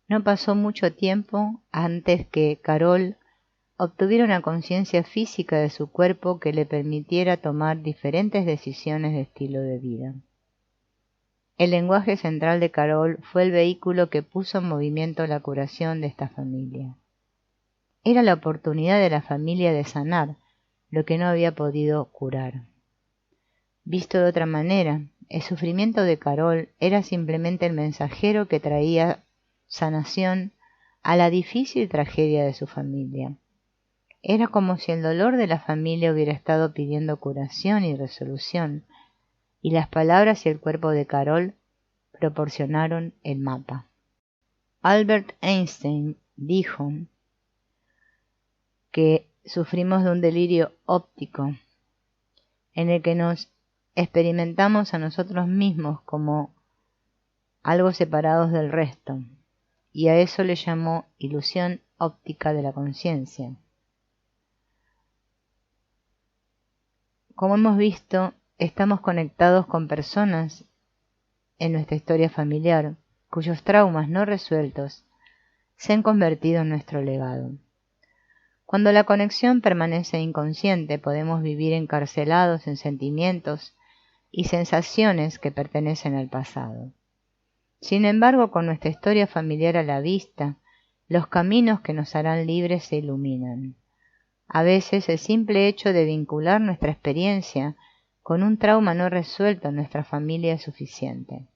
No pasó mucho tiempo antes que Carol obtuviera una conciencia física de su cuerpo que le permitiera tomar diferentes decisiones de estilo de vida. El lenguaje central de Carol fue el vehículo que puso en movimiento la curación de esta familia. Era la oportunidad de la familia de sanar lo que no había podido curar. Visto de otra manera, el sufrimiento de Carol era simplemente el mensajero que traía sanación a la difícil tragedia de su familia. Era como si el dolor de la familia hubiera estado pidiendo curación y resolución, y las palabras y el cuerpo de Carol proporcionaron el mapa. Albert Einstein dijo que sufrimos de un delirio óptico, en el que nos experimentamos a nosotros mismos como algo separados del resto, y a eso le llamó ilusión óptica de la conciencia. Como hemos visto, estamos conectados con personas en nuestra historia familiar, cuyos traumas no resueltos se han convertido en nuestro legado. Cuando la conexión permanece inconsciente, podemos vivir encarcelados en sentimientos y sensaciones que pertenecen al pasado. Sin embargo, con nuestra historia familiar a la vista, los caminos que nos harán libres se iluminan. A veces el simple hecho de vincular nuestra experiencia con un trauma no resuelto en nuestra familia es suficiente.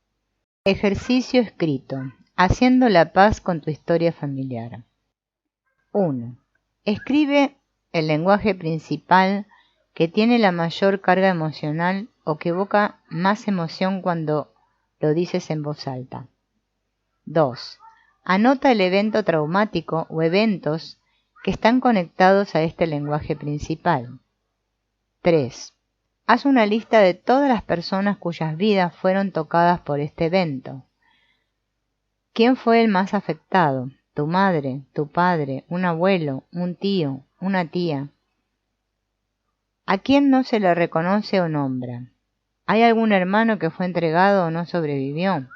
Ejercicio escrito. Haciendo la paz con tu historia familiar. 1. Escribe el lenguaje principal que tiene la mayor carga emocional o que evoca más emoción cuando lo dices en voz alta. 2. Anota el evento traumático o eventos que están conectados a este lenguaje principal. 3. Haz una lista de todas las personas cuyas vidas fueron tocadas por este evento. ¿Quién fue el más afectado? Tu madre, tu padre, un abuelo, un tío, una tía. ¿A quién no se le reconoce o nombra? ¿Hay algún hermano que fue entregado o no sobrevivió?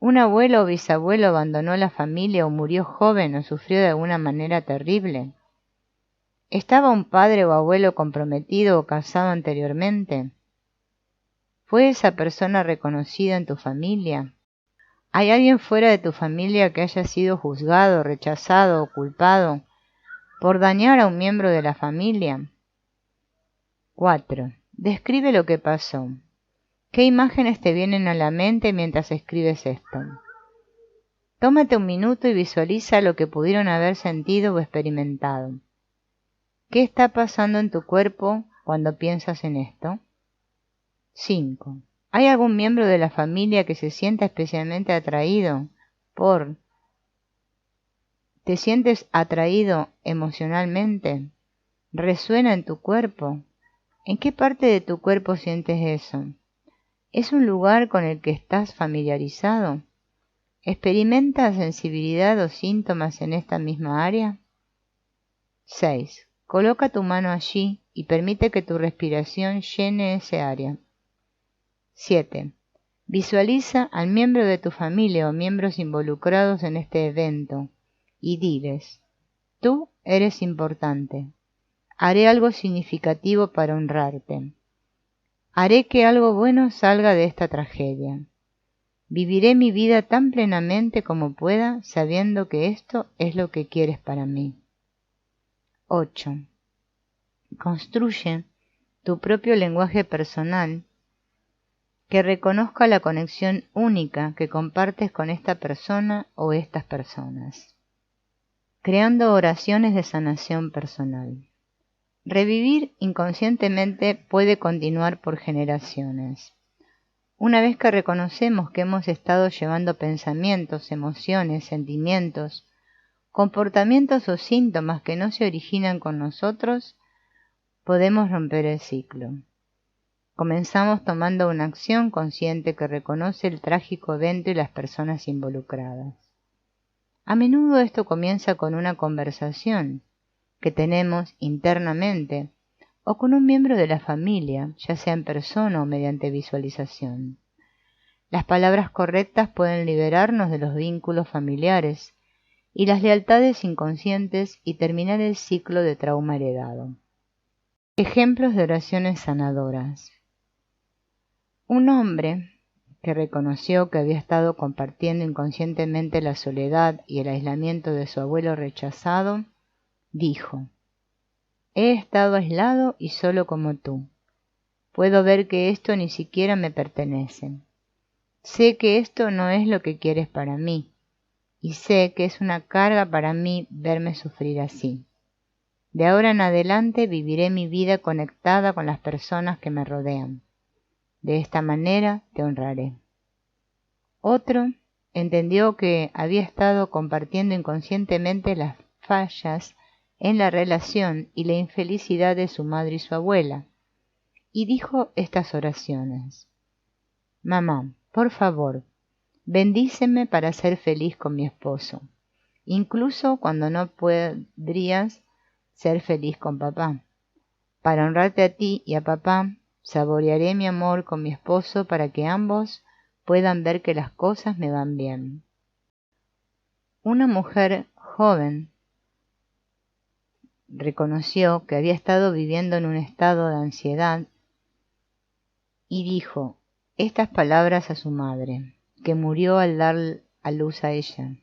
¿Un abuelo o bisabuelo abandonó la familia o murió joven o sufrió de alguna manera terrible? ¿Estaba un padre o abuelo comprometido o casado anteriormente? ¿Fue esa persona reconocida en tu familia? ¿Hay alguien fuera de tu familia que haya sido juzgado, rechazado o culpado por dañar a un miembro de la familia? 4. Describe lo que pasó. ¿Qué imágenes te vienen a la mente mientras escribes esto? Tómate un minuto y visualiza lo que pudieron haber sentido o experimentado. ¿Qué está pasando en tu cuerpo cuando piensas en esto? 5. ¿Hay algún miembro de la familia que se sienta especialmente atraído por... ¿Te sientes atraído emocionalmente? ¿Resuena en tu cuerpo? ¿En qué parte de tu cuerpo sientes eso? ¿Es un lugar con el que estás familiarizado? ¿Experimentas sensibilidad o síntomas en esta misma área? 6. Coloca tu mano allí y permite que tu respiración llene ese área. 7. Visualiza al miembro de tu familia o miembros involucrados en este evento y diles: tú eres importante. Haré algo significativo para honrarte. Haré que algo bueno salga de esta tragedia. Viviré mi vida tan plenamente como pueda, sabiendo que esto es lo que quieres para mí. 8. Construye tu propio lenguaje personal que reconozca la conexión única que compartes con esta persona o estas personas. Creando oraciones de sanación personal. Revivir inconscientemente puede continuar por generaciones. Una vez que reconocemos que hemos estado llevando pensamientos, emociones, sentimientos, comportamientos o síntomas que no se originan con nosotros, podemos romper el ciclo. Comenzamos tomando una acción consciente que reconoce el trágico evento y las personas involucradas. A menudo esto comienza con una conversación que tenemos internamente o con un miembro de la familia, ya sea en persona o mediante visualización. Las palabras correctas pueden liberarnos de los vínculos familiares y las lealtades inconscientes y terminar el ciclo de trauma heredado. Ejemplos de oraciones sanadoras. Un hombre que reconoció que había estado compartiendo inconscientemente la soledad y el aislamiento de su abuelo rechazado, dijo: he estado aislado y solo como tú. Puedo ver que esto ni siquiera me pertenece. Sé que esto no es lo que quieres para mí, y sé que es una carga para mí verme sufrir así. De ahora en adelante viviré mi vida conectada con las personas que me rodean. De esta manera te honraré. Otro entendió que había estado compartiendo inconscientemente las fallas en la relación y la infelicidad de su madre y su abuela, y dijo estas oraciones: mamá, por favor, bendíceme para ser feliz con mi esposo, incluso cuando no podrías ser feliz con papá. Para honrarte a ti y a papá, saborearé mi amor con mi esposo para que ambos puedan ver que las cosas me van bien. Una mujer joven reconoció que había estado viviendo en un estado de ansiedad y dijo estas palabras a su madre, que murió al dar a luz a ella: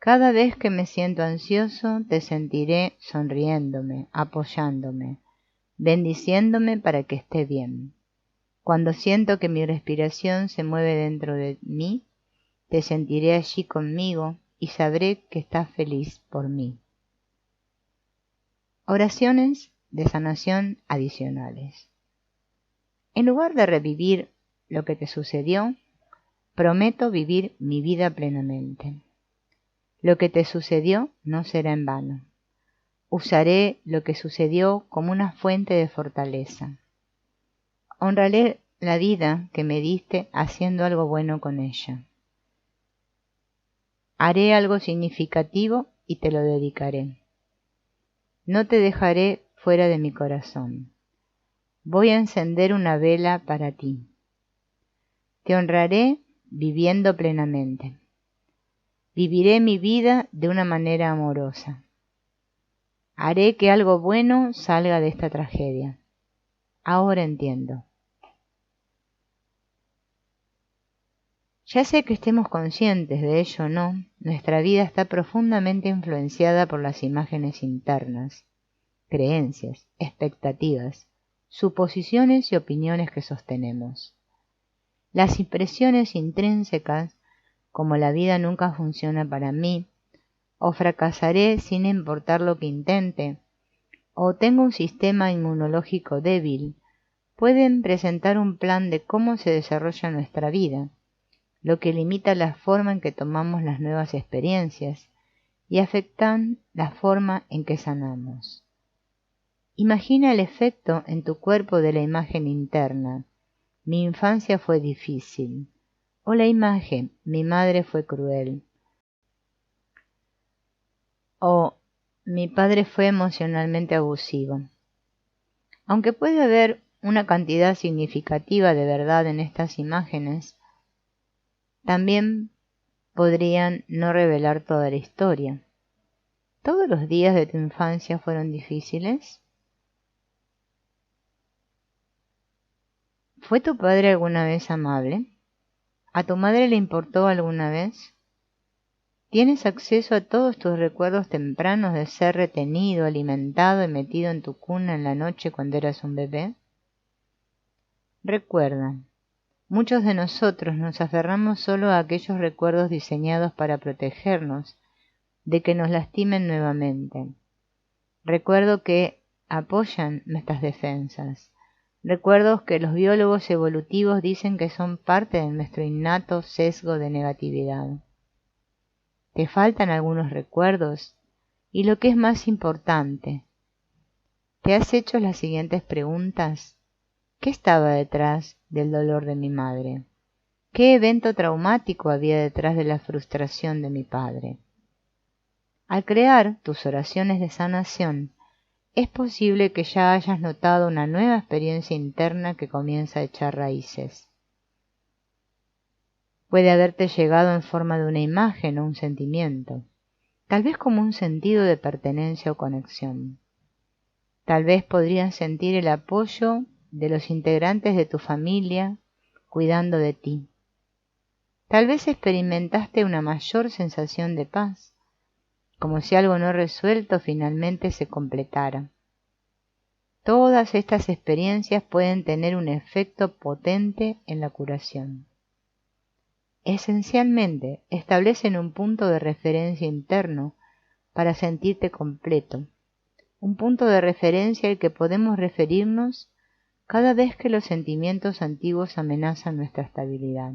cada vez que me siento ansioso, te sentiré sonriéndome, apoyándome, bendiciéndome para que esté bien. Cuando siento que mi respiración se mueve dentro de mí, te sentiré allí conmigo y sabré que estás feliz por mí. Oraciones de sanación adicionales. En lugar de revivir lo que te sucedió, prometo vivir mi vida plenamente. Lo que te sucedió no será en vano. Usaré lo que sucedió como una fuente de fortaleza. Honraré la vida que me diste haciendo algo bueno con ella. Haré algo significativo y te lo dedicaré. No te dejaré fuera de mi corazón. Voy a encender una vela para ti. Te honraré viviendo plenamente. Viviré mi vida de una manera amorosa. Haré que algo bueno salga de esta tragedia. Ahora entiendo. Ya sea que estemos conscientes de ello o no, nuestra vida está profundamente influenciada por las imágenes internas, creencias, expectativas, suposiciones y opiniones que sostenemos. Las impresiones intrínsecas, como la vida nunca funciona para mí, o fracasaré sin importar lo que intente, o tengo un sistema inmunológico débil, pueden presentar un plan de cómo se desarrolla nuestra vida, lo que limita la forma en que tomamos las nuevas experiencias y afectan la forma en que sanamos. Imagina el efecto en tu cuerpo de la imagen interna. Mi infancia fue difícil. O la imagen, mi madre fue cruel. O mi padre fue emocionalmente abusivo. Aunque puede haber una cantidad significativa de verdad en estas imágenes, también podrían no revelar toda la historia. ¿Todos los días de tu infancia fueron difíciles? ¿Fue tu padre alguna vez amable? ¿A tu madre le importó alguna vez? ¿Tienes acceso a todos tus recuerdos tempranos de ser retenido, alimentado y metido en tu cuna en la noche cuando eras un bebé? Recuerda, muchos de nosotros nos aferramos solo a aquellos recuerdos diseñados para protegernos de que nos lastimen nuevamente. Recuerdo que apoyan nuestras defensas. Recuerdos que los biólogos evolutivos dicen que son parte de nuestro innato sesgo de negatividad. ¿Te faltan algunos recuerdos? Y lo que es más importante, ¿te has hecho las siguientes preguntas? ¿Qué estaba detrás del dolor de mi madre? ¿Qué evento traumático había detrás de la frustración de mi padre? Al crear tus oraciones de sanación, es posible que ya hayas notado una nueva experiencia interna que comienza a echar raíces. Puede haberte llegado en forma de una imagen o un sentimiento, tal vez como un sentido de pertenencia o conexión. Tal vez podrías sentir el apoyo de los integrantes de tu familia cuidando de ti. Tal vez experimentaste una mayor sensación de paz, como si algo no resuelto finalmente se completara. Todas estas experiencias pueden tener un efecto potente en la curación. Esencialmente, establecen un punto de referencia interno para sentirte completo, un punto de referencia al que podemos referirnos cada vez que los sentimientos antiguos amenazan nuestra estabilidad.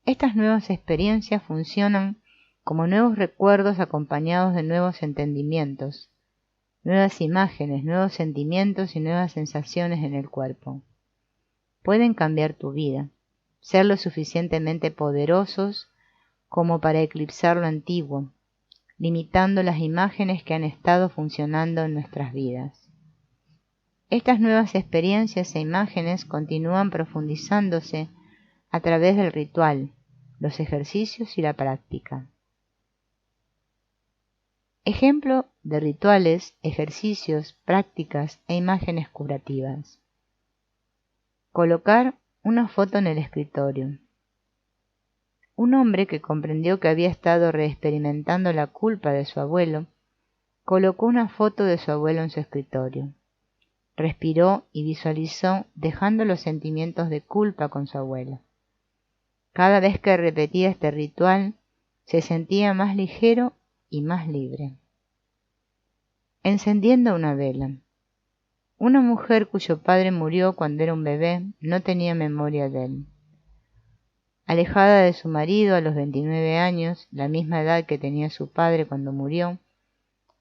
Estas nuevas experiencias funcionan como nuevos recuerdos acompañados de nuevos entendimientos, nuevas imágenes, nuevos sentimientos y nuevas sensaciones en el cuerpo. Pueden cambiar tu vida, ser lo suficientemente poderosos como para eclipsar lo antiguo, limitando las imágenes que han estado funcionando en nuestras vidas. Estas nuevas experiencias e imágenes continúan profundizándose a través del ritual, los ejercicios y la práctica. Ejemplo de rituales, ejercicios, prácticas e imágenes curativas. Colocar una foto en el escritorio. Un hombre que comprendió que había estado reexperimentando la culpa de su abuelo, colocó una foto de su abuelo en su escritorio. Respiró y visualizó dejando los sentimientos de culpa con su abuelo. Cada vez que repetía este ritual, se sentía más ligero y más libre. Encendiendo una vela. Una mujer cuyo padre murió cuando era un bebé no tenía memoria de él. Alejada de su marido a los 29 años, la misma edad que tenía su padre cuando murió,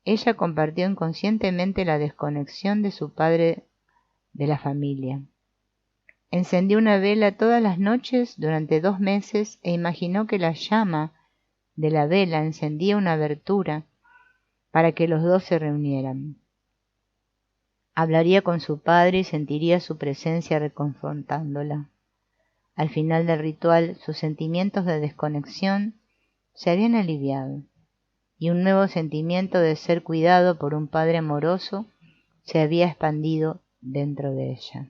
ella compartió inconscientemente la desconexión de su padre de la familia. Encendió una vela todas las noches durante 2 meses e imaginó que la llama de la vela encendía una abertura para que los dos se reunieran. Hablaría con su padre y sentiría su presencia reconfortándola. Al final del ritual, sus sentimientos de desconexión se habían aliviado, y un nuevo sentimiento de ser cuidado por un padre amoroso se había expandido dentro de ella.